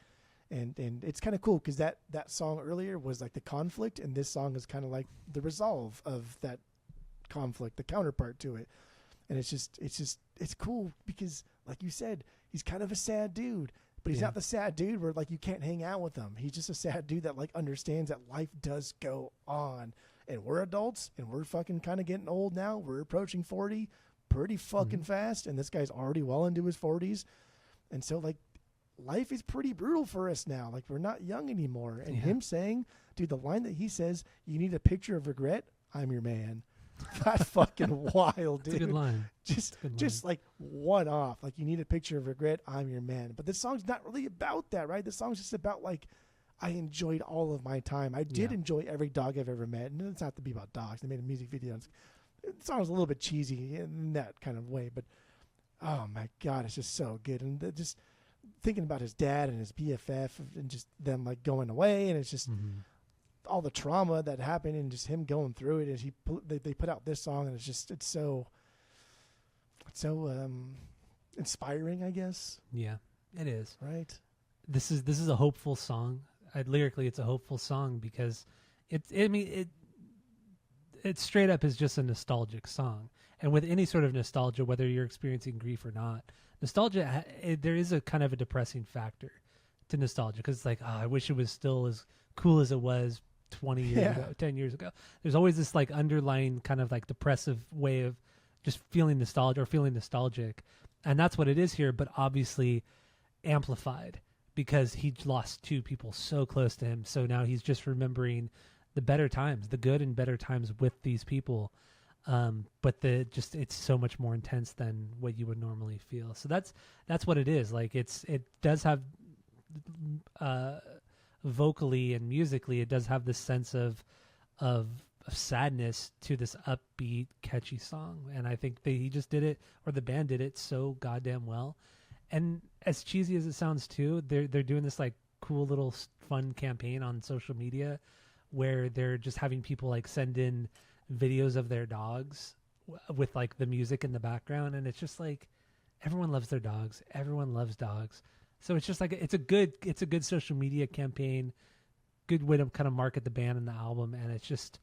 And it's kind of cool because that song earlier was like the conflict, and this song is kind of like the resolve of that conflict, the counterpart to it. And it's cool because, like you said, he's kind of a sad dude, but he's not the sad dude where like you can't hang out with him. He's just a sad dude that like understands that life does go on. And we're adults, and we're fucking kind of getting old now. We're approaching 40 pretty fucking fast, and this guy's already well into his 40s. And so, like, life is pretty brutal for us now. Like, we're not young anymore. And him saying, dude, the line that he says, you need a picture of regret, I'm your man. That's fucking wild, dude. It's a good line. Just like one off. Like, you need a picture of regret, I'm your man. But this song's not really about that, right? This song's just about, like, I enjoyed all of my time. I did enjoy every dog I've ever met. And it's not to be about dogs. They made a music video. The song was a little bit cheesy in that kind of way. But, oh, my God, it's just so good. And just thinking about his dad and his BFF and just them, like, going away. And it's just all the trauma that happened and just him going through it. As they put out this song, and it's so inspiring, I guess. Yeah, it is. Right? This is a hopeful song. Lyrically, it's a hopeful song because it straight up is just a nostalgic song. And with any sort of nostalgia, whether you're experiencing grief or not, nostalgia, there is a kind of a depressing factor to nostalgia because it's like, I wish it was still as cool as it was 20 years ago, 10 years ago. There's always this like underlying kind of like depressive way of just feeling nostalgia or feeling nostalgic. And that's what it is here, but obviously amplified, because he lost 2 people so close to him. So now he's just remembering the better times, the good and better times with these people. But it's so much more intense than what you would normally feel. So that's what it is. Like it does have, vocally and musically, it does have this sense of sadness to this upbeat, catchy song. And I think he just did it, or the band did it so goddamn well. And as cheesy as it sounds too, they're doing this like cool little fun campaign on social media where they're just having people like send in videos of their dogs with like the music in the background. And it's just like, everyone loves their dogs. Everyone loves dogs. So it's just like, it's a good social media campaign, good way to kind of market the band and the album. And it's just,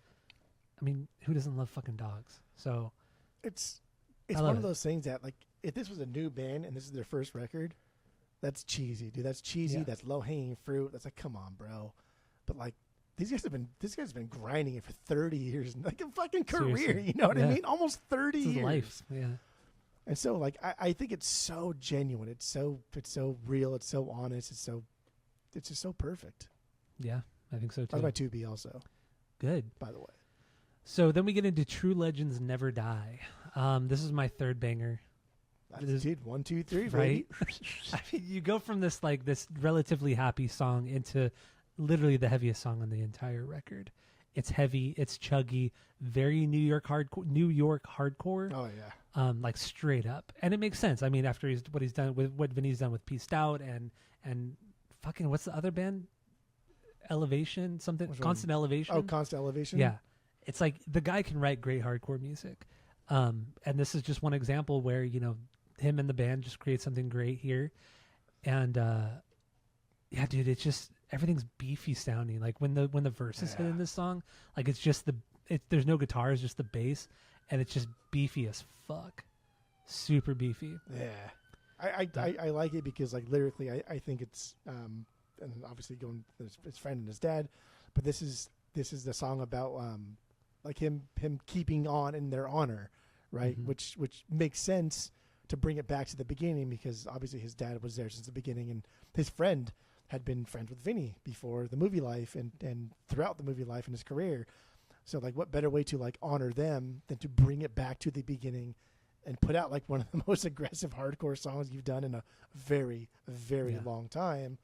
I mean, who doesn't love fucking dogs? So it's one of those things that like, if this was a new band and this is their first record, that's cheesy, dude. That's cheesy. Yeah. That's low hanging fruit. That's like, come on, bro. But like, this guy's been grinding it for 30 years, like a fucking career. Seriously. You know what I mean? Almost 30 years. His life. Yeah. And so like, I think it's so genuine. It's so real. It's so honest. It's just so perfect. Yeah, I think so too. That's my 2B also, Good. by the way. So then we get into True Legends Never Die. This is my third banger. Dude, 1, 2, 3, Right? baby. I mean, you go from this relatively happy song into literally the heaviest song on the entire record. It's heavy, it's chuggy, very New York hardcore. Oh yeah. Like straight up, and it makes sense. I mean, after what Vinny's done with Peaced Out and fucking what's the other band? Elevation, something. Which one? Constant Elevation. Oh, Constant Elevation. Yeah, it's like the guy can write great hardcore music, and this is just one example where him and the band just create something great here, and yeah, dude, it's just everything's beefy sounding. Like when the verses hit in this song, like it's just there's no guitars, just the bass, and it's just beefy as fuck, super beefy. Yeah, I like it because like lyrically, I think it's and obviously going his friend and his dad, but this is the song about like him keeping on in their honor, right? Mm-hmm. Which makes sense to bring it back to the beginning because obviously his dad was there since the beginning, and his friend had been friends with Vinny before the movie life and throughout the movie life in his career. So like what better way to like honor them than to bring it back to the beginning and put out like one of the most aggressive hardcore songs you've done in a very, very long time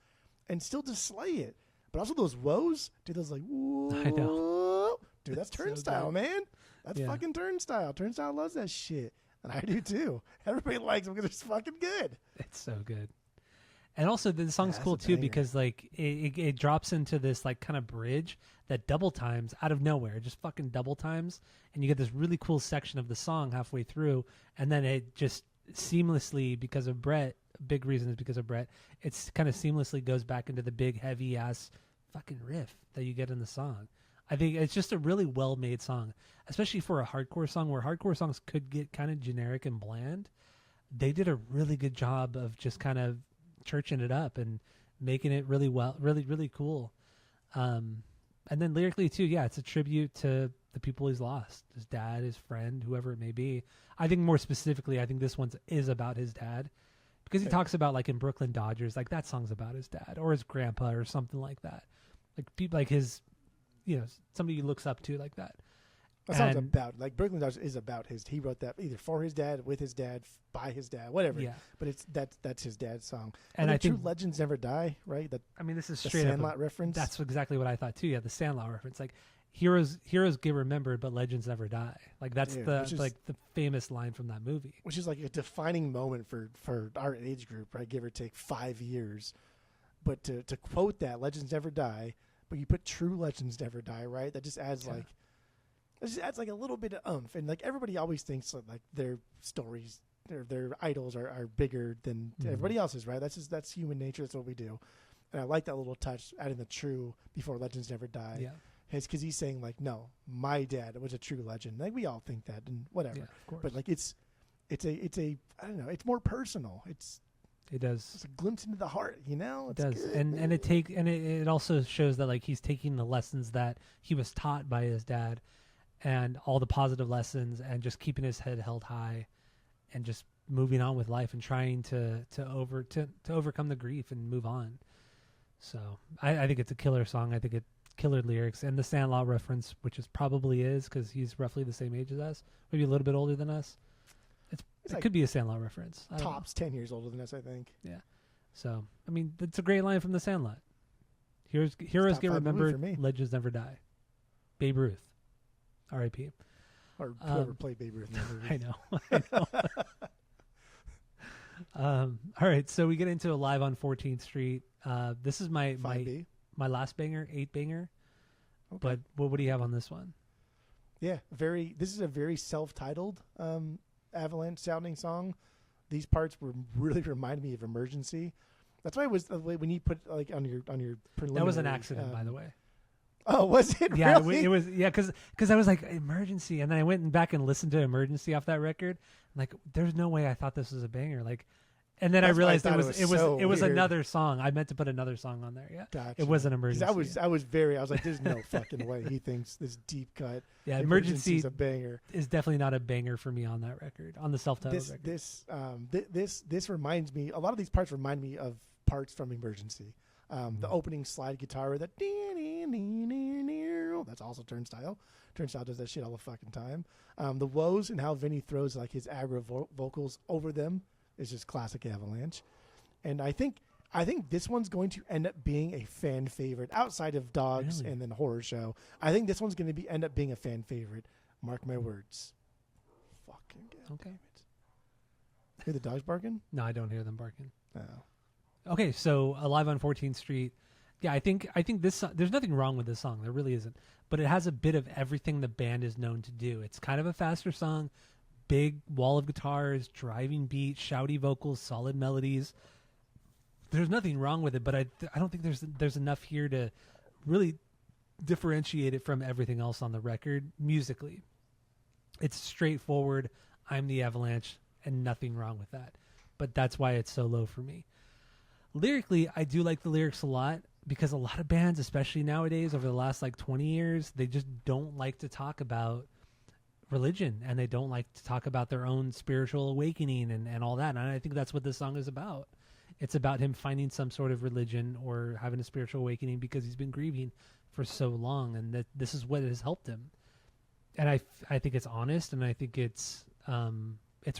and still just slay it. But also those woes, dude, those like, whoa. I know. Dude, that's So Turnstile, good. man. That's fucking Turnstile. Turnstile loves that shit. And I do too. Everybody likes them because it's fucking good. It's so good. And also the song's that's cool a too banger. because like it drops into this like kind of bridge that double times out of nowhere, just fucking double times, and you get this really cool section of the song halfway through, and then it just seamlessly, because of Brett, big reason is because of Brett, it's kind of seamlessly goes back into the big heavy ass fucking riff that you get in the song. I think it's just a really well made song, especially for a hardcore song where hardcore songs could get kind of generic and bland. They did a really good job of just kind of churching it up and making it really well, really cool. And then lyrically too, yeah, it's a tribute to the people he's lost, his dad, his friend, whoever it may be. I think more specifically, I think this one is about his dad because he talks about like in Brooklyn Dodgers, like that song's about his dad or his grandpa or something like that. Like people like his, somebody he looks up to like that. That song's about, like, Brooklyn Dodgers is about he wrote that either for his dad, with his dad, by his dad, whatever. Yeah. But that's his dad's song. And I think True Legends Never Die, right? this is The straight Sandlot up. reference. That's exactly what I thought too. Yeah, the Sandlot reference. Like heroes get remembered, but legends never die. Like that's Dude, the famous line from that movie. Which is like a defining moment for our age group, right? Give or take 5 years. But to quote that, Legends Never Die, but you put True Legends Never Die, right? That just adds like a little bit of oomph. And like everybody always thinks like their stories, their idols are bigger than everybody else's, right? That's human nature. That's what we do. And I like that little touch, adding the true before Legends Never Die. Yeah. Because he's saying like, no, my dad was a true legend. Like we all think that and whatever. Yeah, of course. But like it's a I don't know. It's more personal. It does. It's a glimpse into the heart. It does. good, And it also shows that like he's taking the lessons that he was taught by his dad, and all the positive lessons, and just keeping his head held high, and just moving on with life and trying to overcome the grief and move on. So I think it's a killer song. I think it killer lyrics, and the Sandlot reference, which is probably because he's roughly the same age as us, maybe a little bit older than us. It like could be a Sandlot reference. I don't know. Tops 10 years older than us, I think. Yeah. So I mean, it's a great line from the Sandlot. Heroes top get 5 movie remembered. for me. Legends never die. Babe Ruth, R.I.P. Or whoever played Babe Ruth in that movie. I know. All right, so we get into Alive on 14th Street. This is my 5B. my last banger, 8 banger. Okay. But what do you have on this one? Yeah, this is a very self-titled Avalanche sounding song. These parts reminded me of Emergency. That's why it was when you put like on your preliminary. That was an accident, by the way. Oh, was it? Yeah, really? it was. Yeah, because I was like Emergency, and then I went back and listened to Emergency off that record. Like, there's no way I thought this was a banger. Like, and then I That's why I realized thought it was weird. another song. I meant to put another song on there. Yeah, Gotcha. it was an 'Cause Emergency. I was like, there's no fucking way he thinks this deep cut. Yeah, Emergency Emergency is a banger. is definitely not a banger for me on that record, on the self-titled record. This reminds me. A lot of these parts remind me of parts from Emergency. The opening slide guitar with that. That's also Turnstile. Turnstile does that shit all the fucking time. The woes and how Vinny throws like his aggro vocals over them is just classic Avalanche. And I think this one's going to end up being a fan favorite outside of Dogs and then Horror Show. I think this one's going to end up being a fan favorite. Mark my words. Fucking okay. Hear the dogs barking? No, I don't hear them barking. Oh. Okay, so Alive on 14th Street. Yeah, I think this. There's nothing wrong with this song. There really isn't. But it has a bit of everything the band is known to do. It's kind of a faster song, big wall of guitars, driving beat, shouty vocals, solid melodies. There's nothing wrong with it, but I don't think there's enough here to really differentiate it from everything else on the record musically. It's straightforward. I'm the Avalanche, and nothing wrong with that. But that's why it's so low for me. Lyrically, I do like the lyrics a lot because a lot of bands, especially nowadays over the last like 20 years, they just don't like to talk about religion, and they don't like to talk about their own spiritual awakening and all that. And I think that's what this song is about. It's about him finding some sort of religion or having a spiritual awakening because he's been grieving for so long, and that this is what has helped him. And I think it's honest, and I think it's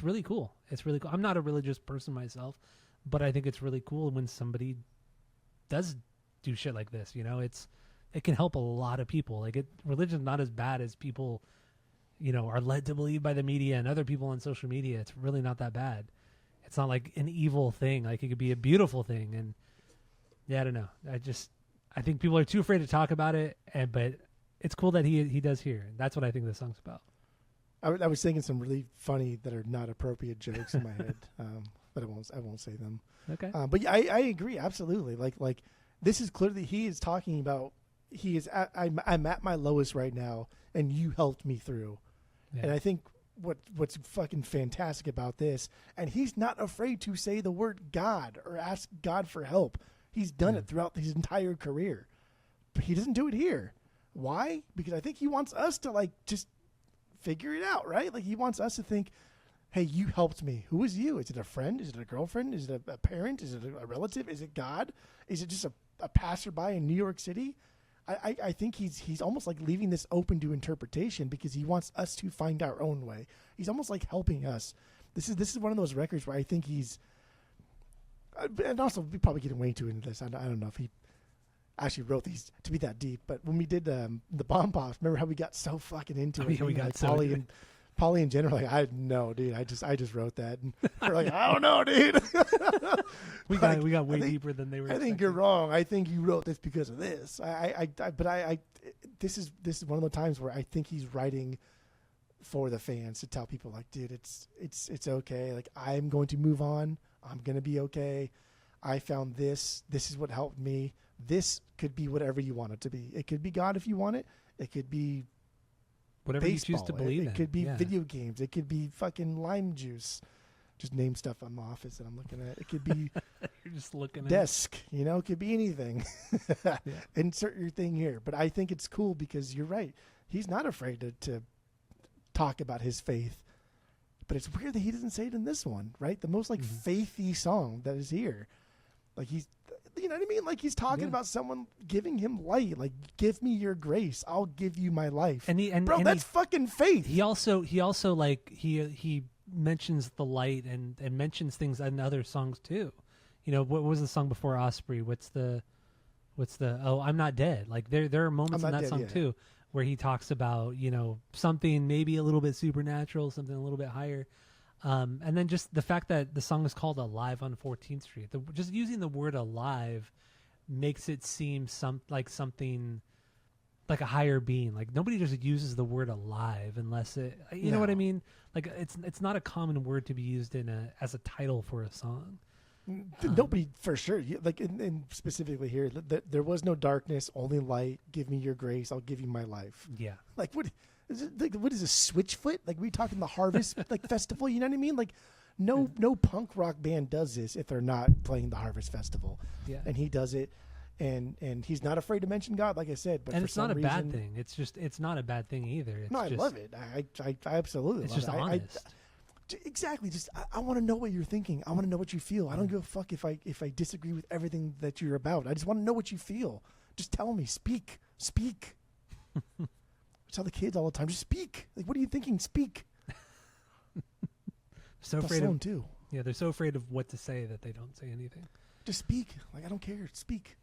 really cool. It's really cool. I'm not a religious person myself, but I think it's really cool when somebody does do shit like this. You know, it can help a lot of people. Like religion's not as bad as people, you know, are led to believe by the media and other people on social media. It's really not that bad. It's not like an evil thing. Like it could be a beautiful thing. And yeah, I don't know. I think people are too afraid to talk about it. But it's cool that he does here. That's what I think this song's about. I was thinking some really funny that are not appropriate jokes in my head, but I won't say them. Okay. But yeah, I agree absolutely. Like this is clearly he is talking about I'm at my lowest right now, and you helped me through. Yeah. And I think what's fucking fantastic about this, and he's not afraid to say the word God or ask God for help. He's done it throughout his entire career, but he doesn't do it here. Why? Because I think he wants us to like just figure it out, right? Like he wants us to think, hey, you helped me. Who is you? Is it a friend? Is it a girlfriend? Is it a parent? Is it a relative? Is it God? Is it just a passerby in New York City? I think he's almost like leaving this open to interpretation because he wants us to find our own way. He's almost like helping us. This is one of those records where I think he's, and also we're probably getting way too into this. I don't know if he actually wrote these to be that deep, but when we did the Bomb Pops, remember how we got so fucking into it? Yeah, we got like so into it. Polly in general, like, I know, dude. I just wrote that, and we're like, I don't know, dude. we got way deeper than they were. I think you're wrong. I think you wrote this because of this. This is one of the times where I think he's writing for the fans to tell people, like, dude, it's okay. Like, I'm going to move on. I'm gonna be okay. I found this. This is what helped me. This could be whatever you want it to be. It could be God if you want it. It could be whatever baseball. You choose to believe in. It could be video games. It could be fucking lime juice. Just name stuff on the office that I'm looking at. It could be you're just looking at desk. You know, it could be anything. Insert your thing here. But I think it's cool because you're right. He's not afraid to talk about his faith. But it's weird that he doesn't say it in this one, right? The most like faithy song that is here. Like he's, you know what I mean? Like he's talking about someone giving him light. Like, give me your grace. I'll give you my life. And that's fucking faith. He also like he mentions the light and mentions things in other songs too. You know, what was the song before Osprey? What's the Oh, I'm Not Dead. Like there are moments in that song too where he talks about, you know, something maybe a little bit supernatural, something a little bit higher. And then just the fact that the song is called Alive on 14th Street. Just using the word alive makes it seem something like a higher being. Like nobody just uses the word alive unless it, you know what I mean? Like it's not a common word to be used as a title for a song. Nobody, for sure. Like, and specifically here, there was no darkness, only light. Give me your grace. I'll give you my life. Yeah. Like, what is it? Like, what is this, Switchfoot? Like, we talking the Harvest like festival? You know what I mean? Like, no punk rock band does this if they're not playing the Harvest Festival. Yeah. And he does it, and he's not afraid to mention God, like I said. But and for it's some not a reason, bad thing. It's not a bad thing either. It's I love it. I absolutely. It's love just it. honest. Exactly. Just I want to know what you're thinking. I want to know what you feel. I don't give a fuck if I disagree with everything that you're about. I just want to know what you feel. Just tell me. Speak. I tell the kids all the time, just speak. Like, what are you thinking? Speak. So afraid of too. Yeah, they're so afraid of what to say that they don't say anything. Just speak. Like, I don't care. Speak.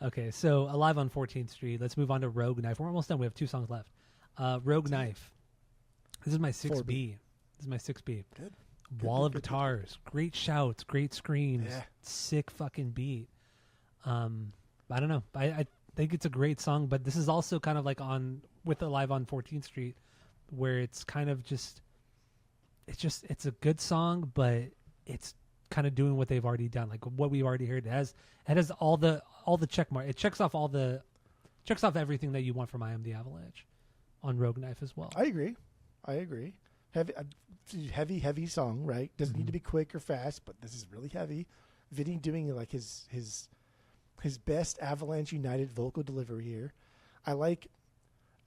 Okay, so Alive on 14th Street. Let's move on to Rogue Knife. We're almost done. We have 2 songs left. Rogue Knife. This is my 6B. This is my 6B. Good. Wall of guitars. Great shouts. Great screams. Yeah. Sick fucking beat. I don't know. I think it's a great song, but this is also kind of like with Alive on 14th Street, where it's kind of it's a good song, but it's kind of doing what they've already done, like what we've already heard. It has all the check mark. It checks off everything that you want from I Am the Avalanche on Rogue Knife as well. I agree. Heavy song, right? Doesn't need to be quick or fast, but this is really heavy. Vinny doing like his best Avalanche United vocal delivery here. I like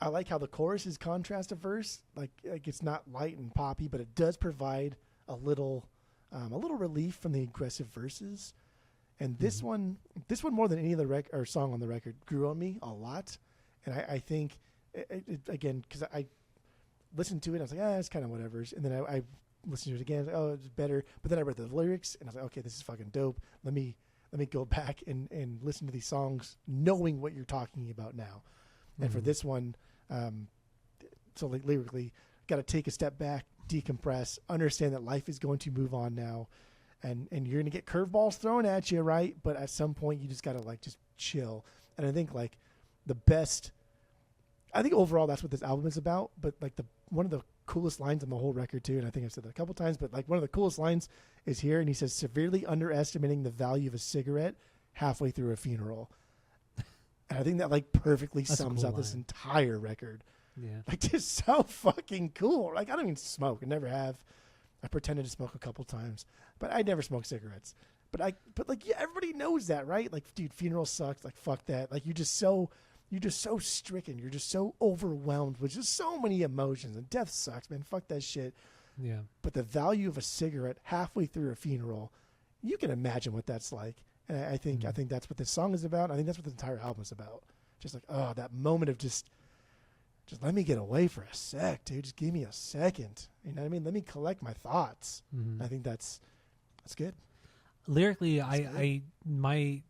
how the chorus is contrast to verse. Like it's not light and poppy, but it does provide a little relief from the aggressive verses. And this one more than any other song on the record grew on me a lot. And I think it again, because I listened to it, and I was like, it's kind of whatever. And then I listened to it again. Oh, it's better. But then I read the lyrics, and I was like, okay, this is fucking dope. Let me go back and listen to these songs, knowing what you're talking about now. And for this one, so like lyrically, got to take a step back, decompress, understand that life is going to move on now, and you're going to get curveballs thrown at you, right? But at some point, you just got to like just chill. And I think like I think overall that's what this album is about. But like one of the coolest lines on the whole record too, and I think I've said that a couple times, but like one of the coolest lines is here, and he says, severely underestimating the value of a cigarette halfway through a funeral. And I think that like perfectly sums up this entire record. Yeah. Like, just so fucking cool. Like, I don't even smoke. I never have. I pretended to smoke a couple times, but I never smoked cigarettes. But like, yeah, everybody knows that, right? Like, dude, funeral sucks. Like, fuck that. Like, you're just so stricken. You're just so overwhelmed with just so many emotions. And death sucks, man. Fuck that shit. Yeah. But the value of a cigarette halfway through a funeral, you can imagine what that's like. And I think that's what this song is about. I think that's what the entire album is about. Just like, that moment of just let me get away for a sec, dude. Just give me a second. You know what I mean? Let me collect my thoughts. I think that's good. Lyrically, my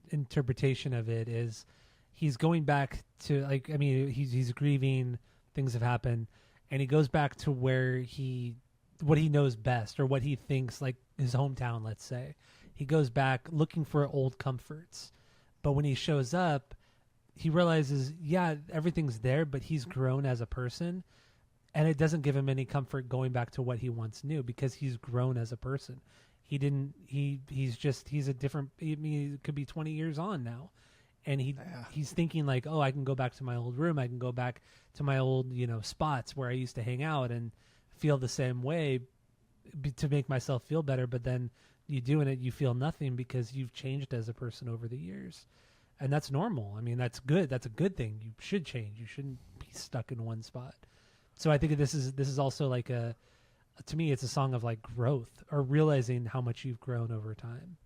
interpretation of it is he's going back to he's grieving, things have happened, and he goes back to what he knows best, or what he thinks, like his hometown, let's say. He goes back looking for old comforts. But when he shows up, he realizes, everything's there, but he's grown as a person, and it doesn't give him any comfort going back to what he once knew, because he's grown as a person. He's a different, it could be 20 years on now. And he's thinking like, I can go back to my old room. I can go back to my old, spots where I used to hang out and feel the same way to make myself feel better. But then you do, and you feel nothing because you've changed as a person over the years. And that's normal. I mean, that's good. That's a good thing. You should change. You shouldn't be stuck in one spot. So I think this is also like to me, it's a song of like growth, or realizing how much you've grown over time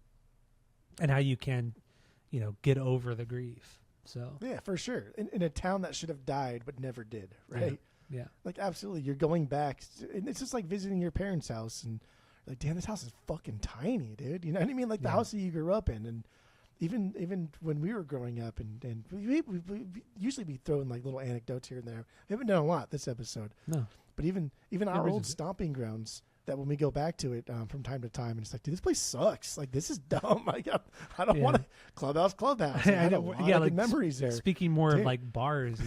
and how you can, get over the grief. So yeah, for sure. In a town that should have died but never did, right? Yeah. Like, absolutely. You're going back, and it's just like visiting your parents' house, and like, damn, this house is fucking tiny, dude. You know what I mean? Like the house that you grew up in, and even when we were growing up, and we usually be throwing like little anecdotes here and there. We haven't done a lot this episode. No. But even our old stomping grounds, that when we go back to it from time to time, and it's like, dude, this place sucks. Like, this is dumb. I don't want to clubhouse. Like, I don't want like memories there. Speaking more of like bars,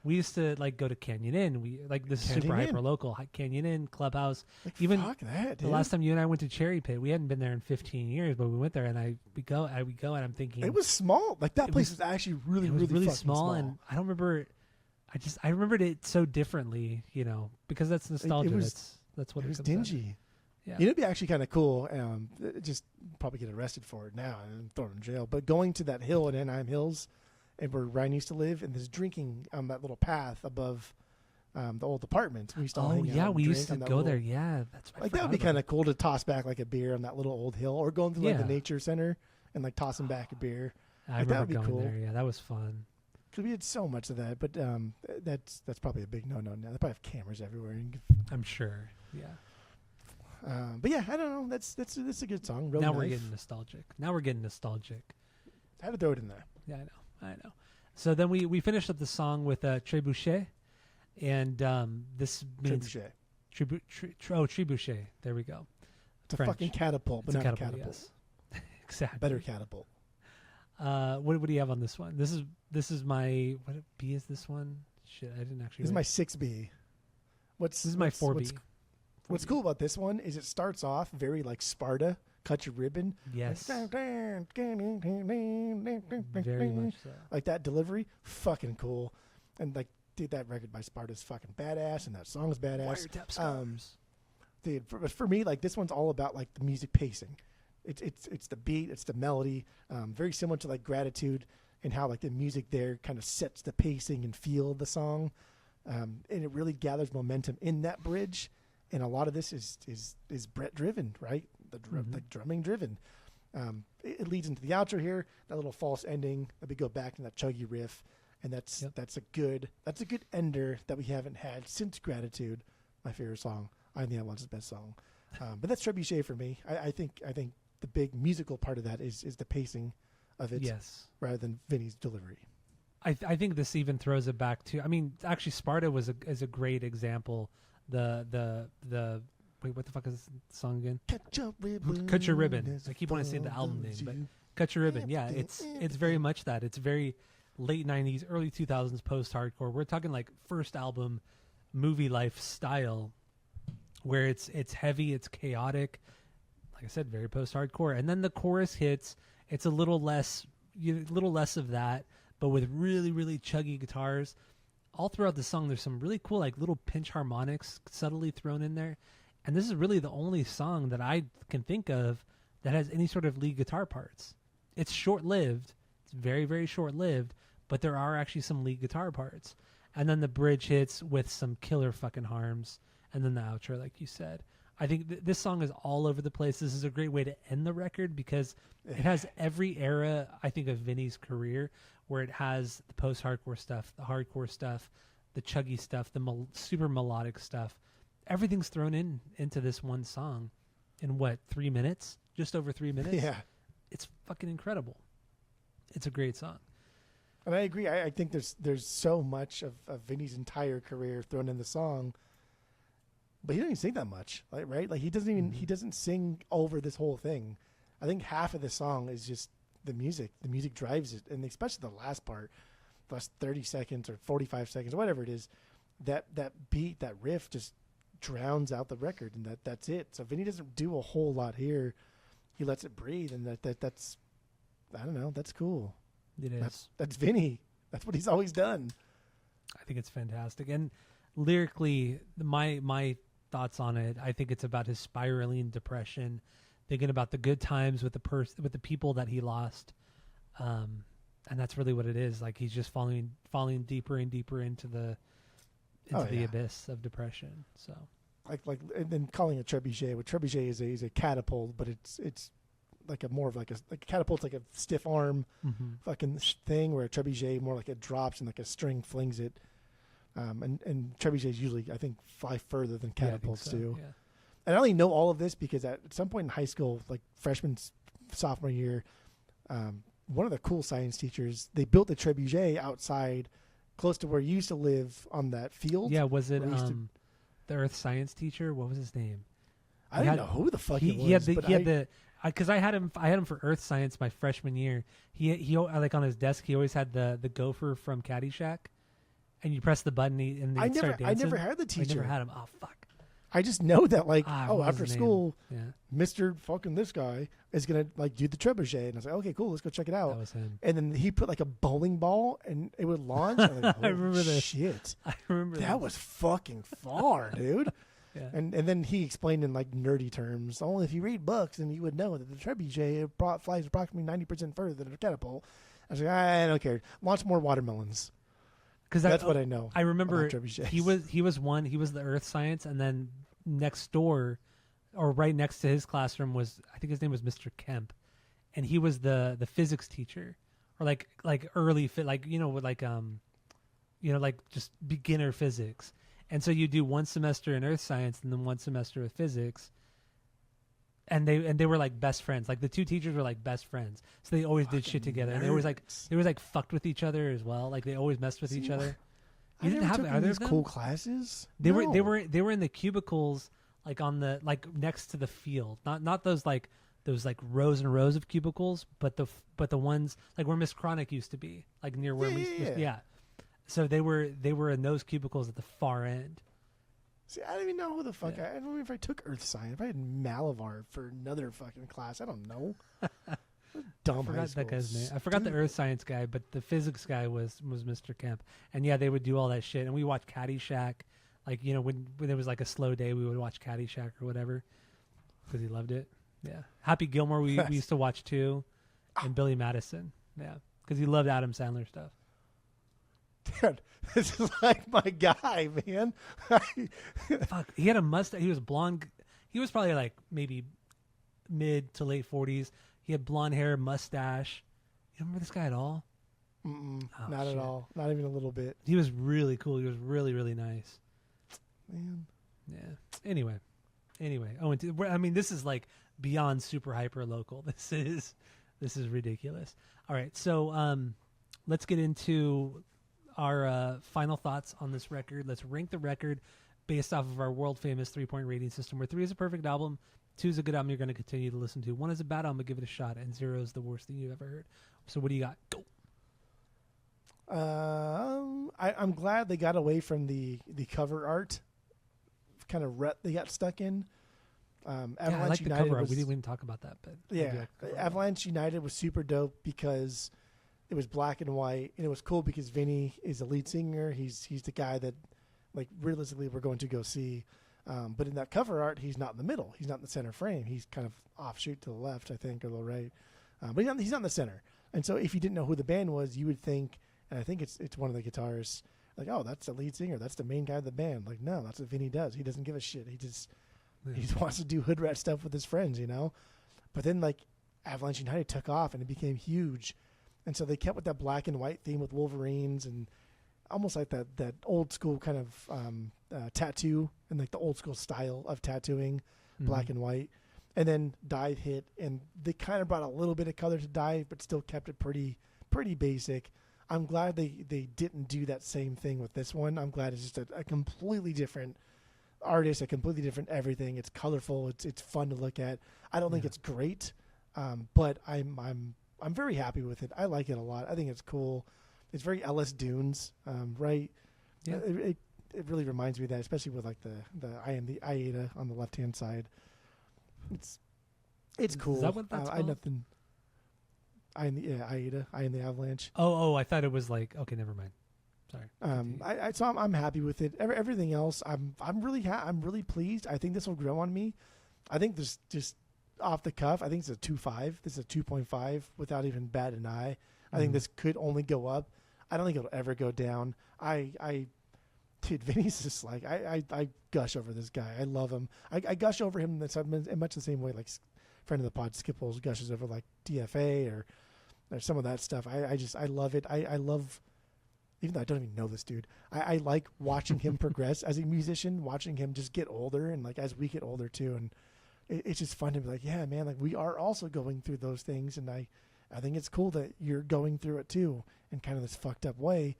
we used to like go to Canyon Inn. We this is super hyper local. Canyon Inn, Clubhouse. Like, even fuck that, dude. The last time you and I went to Cherry Pit, we hadn't been there in 15 years, but we went there, and we go, and I'm thinking it was small. Like, that place was actually really small, and I don't remember. I remembered it so differently, because that's nostalgia. That's what it was. Dingy. Yeah. It'd be actually kind of cool. Just probably get arrested for it now and thrown in jail. But going to that hill in Anaheim Hills, and where Ryan used to live, and this drinking on that little path above the old apartment. We used to all Oh hang out yeah, and we drink used to on that go little- there. Yeah, that's right. Like that would be kind of cool to toss back like a beer on that little old hill, or going through like the Yeah. nature center and like tossing back a beer. I like, that remember would be going cool. there. Yeah, that was fun. Because we had so much of that, but that's probably a big no-no now. They probably have cameras everywhere. I'm sure. Yeah. But yeah, I don't know. That's a good song. Real Now Knife. we're getting nostalgic. I had to throw it in there. Yeah, I know. So then we finished up the song with Trebuchet, and this means Trebuchet. Trebuchet. There we go. It's a French. fucking catapult, but It's not a catapult. Yes. Exactly. Better catapult. What do you have on this one? This is my what B is this one? Shit, I didn't actually. This is my 6B. This is my 4B. What's cool about this one is it starts off very like Sparta, cut your ribbon. Yes. Like, Very much so. like that delivery, fucking cool. And like, dude, that record by Sparta is fucking badass, and that song is badass. Wiretap scars. Dude, for me, like this one's all about like the music pacing. It's the beat, it's the melody, very similar to like Gratitude, and how like the music there kind of sets the pacing and feel of the song, and it really gathers momentum in that bridge. And a lot of this is Brett driven, right? The drumming driven. It leads into the outro here, that little false ending. That we go back to that chuggy riff, and that's a good ender that we haven't had since Gratitude, my favorite song. I Am the Avalanche's best song, but that's Trebuchet for me. I think the big musical part of that is the pacing of it, Yes. rather than Vinny's delivery. I think this even throws it back to. I mean, actually, Sparta is a great example. The wait, what the fuck is the song again? Cut Your Ribbon. I keep wanting to say the album name, but Cut Your Ribbon. Yeah, it's very much that. It's very late 90s, early 2000s post-hardcore. We're talking like first album movie life style, where it's heavy, it's chaotic. Like I said, very post-hardcore. And then the chorus hits. It's a little less of that, but with really, really chuggy guitars. All throughout the song, there's some really cool, like, little pinch harmonics subtly thrown in there. And this is really the only song that I can think of that has any sort of lead guitar parts. It's short-lived. It's very, very short-lived, but there are actually some lead guitar parts. And then the bridge hits with some killer fucking harms, and then the outro, like you said. I think this song is all over the place. This is a great way to end the record because it has every era, I think, of Vinny's career, where it has the post-hardcore stuff, the hardcore stuff, the chuggy stuff, the super melodic stuff. Everything's thrown into this one song in, 3 minutes? Just over 3 minutes? Yeah. It's fucking incredible. It's a great song. And I agree. I think there's so much of Vinny's entire career thrown in the song, but he doesn't even sing that much, right? Like he doesn't sing over this whole thing. I think half of the song is just the music. The music drives it, and especially the last part, the last 30 seconds or 45 seconds, or whatever it is, that beat, that riff just drowns out the record, and that's it. So Vinny doesn't do a whole lot here. He lets it breathe, and that's I don't know. That's cool. It is. That's Vinny. That's what he's always done. I think it's fantastic. And lyrically, my thoughts on it, I think it's about his spiraling depression, thinking about the good times with the people that he lost, and that's really what it is. Like he's just falling deeper and deeper into the abyss of depression. So, like, and then calling it trebuchet. What trebuchet is a catapult, but it's like a more of like a catapult's like a stiff arm fucking thing, where a trebuchet more like it drops and like a string flings it. And trebuchets usually, I think, fly further than catapults do. Yeah. And I only know all of this because at some point in high school, like freshman, sophomore year, one of the cool science teachers, they built the trebuchet outside close to where you used to live on that field. Yeah, was it the earth science teacher? What was his name? I don't know who the fuck it was. Because I had him for earth science my freshman year. He like on his desk, he always had the gopher from Caddyshack. And you press the button and they start dancing. I never had the teacher. I never had him. Oh, fuck. I just know that, like, what after was his school, name? Mr. fucking this guy is going to, like, do the trebuchet. And I was like, okay, cool, let's go check it out. That was him. And then he put, like, a bowling ball, and it would launch. I was like, I remember this. Shit. I remember that was fucking far, dude. Yeah. And then he explained in, like, nerdy terms, only if you read books, then you would know that the trebuchet flies approximately 90% further than a catapult. I was like, I don't care. Launch more watermelons. Because That's what I know. I remember about trebuchets. he was the earth science, and then next door, or right next to his classroom was, I think his name was Mr. Kemp, and he was the physics teacher, or like early like like just beginner physics. And so you do one semester in earth science and then one semester of physics. And they were like best friends. Like the two teachers were like best friends. So they always did shit together. And they always fucked with each other as well. Like they always messed with each other. You didn't have either of them? Cool classes? They were in the cubicles, like on the next to the field. Not those rows and rows of cubicles, but the ones like where Miss Chronic used to be, like near where yeah. So they were in those cubicles at the far end. See, I don't even know who the fuck. I don't know if I took Earth Science. If I had Malavar for another fucking class, I don't know. Dumb high school. That guy's name. I forgot the Earth Science guy, but the physics guy was Mr. Kemp. And yeah, they would do all that shit. And we watched Caddyshack. Like, when there was like a slow day, we would watch Caddyshack or whatever because he loved it. Yeah. Happy Gilmore we used to watch too, and Billy Madison. Yeah, because he loved Adam Sandler stuff. Dude, this is like my guy, man. Fuck, he had a mustache. He was blonde. He was probably like maybe mid to late 40s. He had blonde hair, mustache. You don't remember this guy at all? Not at all. Not even a little bit. He was really cool. He was really, really nice. Man. Yeah. Anyway. Oh, this is like beyond super hyper local. This is ridiculous. All right, so let's get into our final thoughts on this record. Let's rank the record based off of our world famous 3-point rating system, where 3 is a perfect album, 2 is a good album you're going to continue to listen to, 1 is a bad album, but give it a shot, and 0 is the worst thing you've ever heard. So what do you got? Go. I'm glad they got away from the cover art kind of rut they got stuck in. Avalanche I like the United cover art. We didn't talk about that, but yeah, Avalanche United was super dope because it was black and white, and it was cool because Vinny is the lead singer. He's the guy that, like, realistically we're going to go see. But in that cover art, he's not in the middle. He's not in the center frame. He's kind of offshoot to the left, I think, or the right. But he's not in the center. And so if you didn't know who the band was, you would think, and I think it's one of the guitarists, like, oh, that's the lead singer. That's the main guy of the band. Like, no, that's what Vinny does. He doesn't give a shit. He just wants to do hood rat stuff with his friends, But then, like, Avalanche United took off, and it became huge. And so they kept with that black and white theme with Wolverines and almost like that old school kind of tattoo and like the old school style of tattooing, black and white. And then Dive hit, and they kind of brought a little bit of color to Dive, but still kept it pretty basic. I'm glad they didn't do that same thing with this one. I'm glad it's just a completely different artist, a completely different everything. It's colorful. It's fun to look at. I don't think it's great, but I'm very happy with it. I like it a lot. I think it's cool. It's very Ellis Dunes, right? Yeah. It really reminds me of that, especially with like the I Am the Aida on the left hand side. It's cool. Is that what that's called? Nothing. I Am the Aida. I Am the Avalanche. Oh, I thought it was like, okay, never mind. Sorry. So I'm happy with it. Everything else, I'm really pleased. I think this will grow on me. I think this just off the cuff, I think it's a 2.5. This is a 2.5 without even bat an eye. I think this could only go up. I don't think it'll ever go down. Dude, Vinny's just like, I gush over this guy. I love him. I gush over him in much the same way like friend of the pod Skipples gushes over like DFA or some of that stuff. I love it. I love, even though I don't even know this dude, I like watching him progress as a musician, watching him just get older, and like as we get older too. And it's just fun to be like, yeah, man, like we are also going through those things, and I think it's cool that you're going through it too in kind of this fucked up way.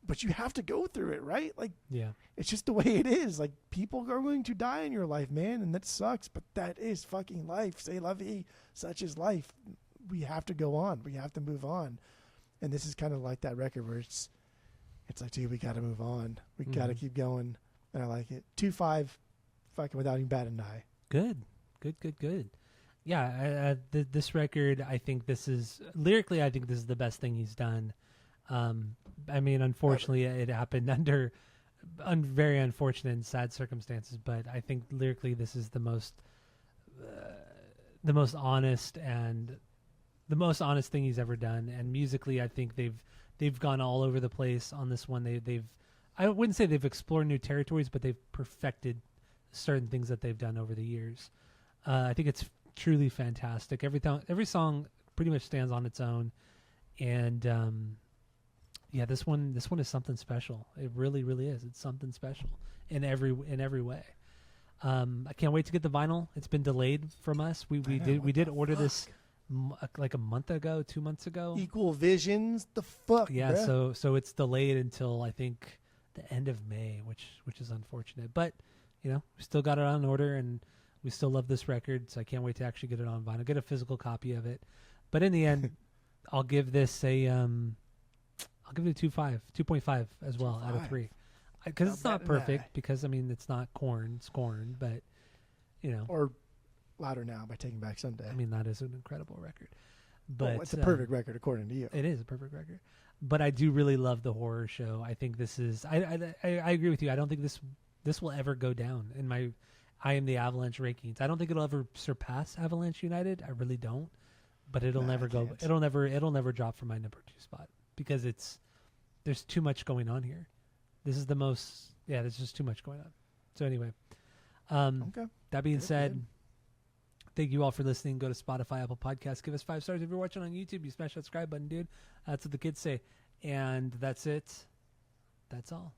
But you have to go through it, right? Like, yeah, it's just the way it is. Like, people are going to die in your life, man, and that sucks. But that is fucking life. C'est la vie. Such is life. We have to go on. We have to move on. And this is kind of like that record where it's like, dude, we got to move on. We got to keep going. And I like it. 2.5, fucking without even batting an eye. Good. Yeah, this record, I think this is lyrically, I think this is the best thing he's done. I mean, unfortunately, it happened under very unfortunate and sad circumstances. But I think lyrically, this is the most honest and the most honest thing he's ever done. And musically, I think they've they've gone all over the place on this one. They've I wouldn't say they've explored new territories, but they've perfected certain things that they've done over the years. I think it's truly fantastic. Every song pretty much stands on its own, and yeah, this one is something special. It really, really is. It's something special in every way. I can't wait to get the vinyl. It's been delayed from us. We did order this like a month ago, 2 months ago. Equal Visions, the fuck. Yeah, bruh. so it's delayed until I think the end of May, which is unfortunate. But we still got it on order, and we still love this record. So I can't wait to actually get it on vinyl, get a physical copy of it. But in the end, I'll give this a 2.5 as well out of 3, because it's not perfect. Because it's not Korn, it's Korn, but Or Louder Now by Taking Back Sunday. that is an incredible record. But it's a perfect record according to you. It is a perfect record. But I do really love the horror show. I think this is. I agree with you. I don't think this will ever go down in my I Am the Avalanche rankings. I don't think it'll ever surpass Avalanche United. I really don't. But it'll never go. Can't. It'll never drop from my number 2 spot, because there's too much going on here. This is the most. Yeah, there's just too much going on. So anyway, Okay. that being said. Good. Thank you all for listening. Go to Spotify, Apple Podcasts. Give us 5 stars. If you're watching on YouTube, you smash that subscribe button, dude. That's what the kids say. And that's it. That's all.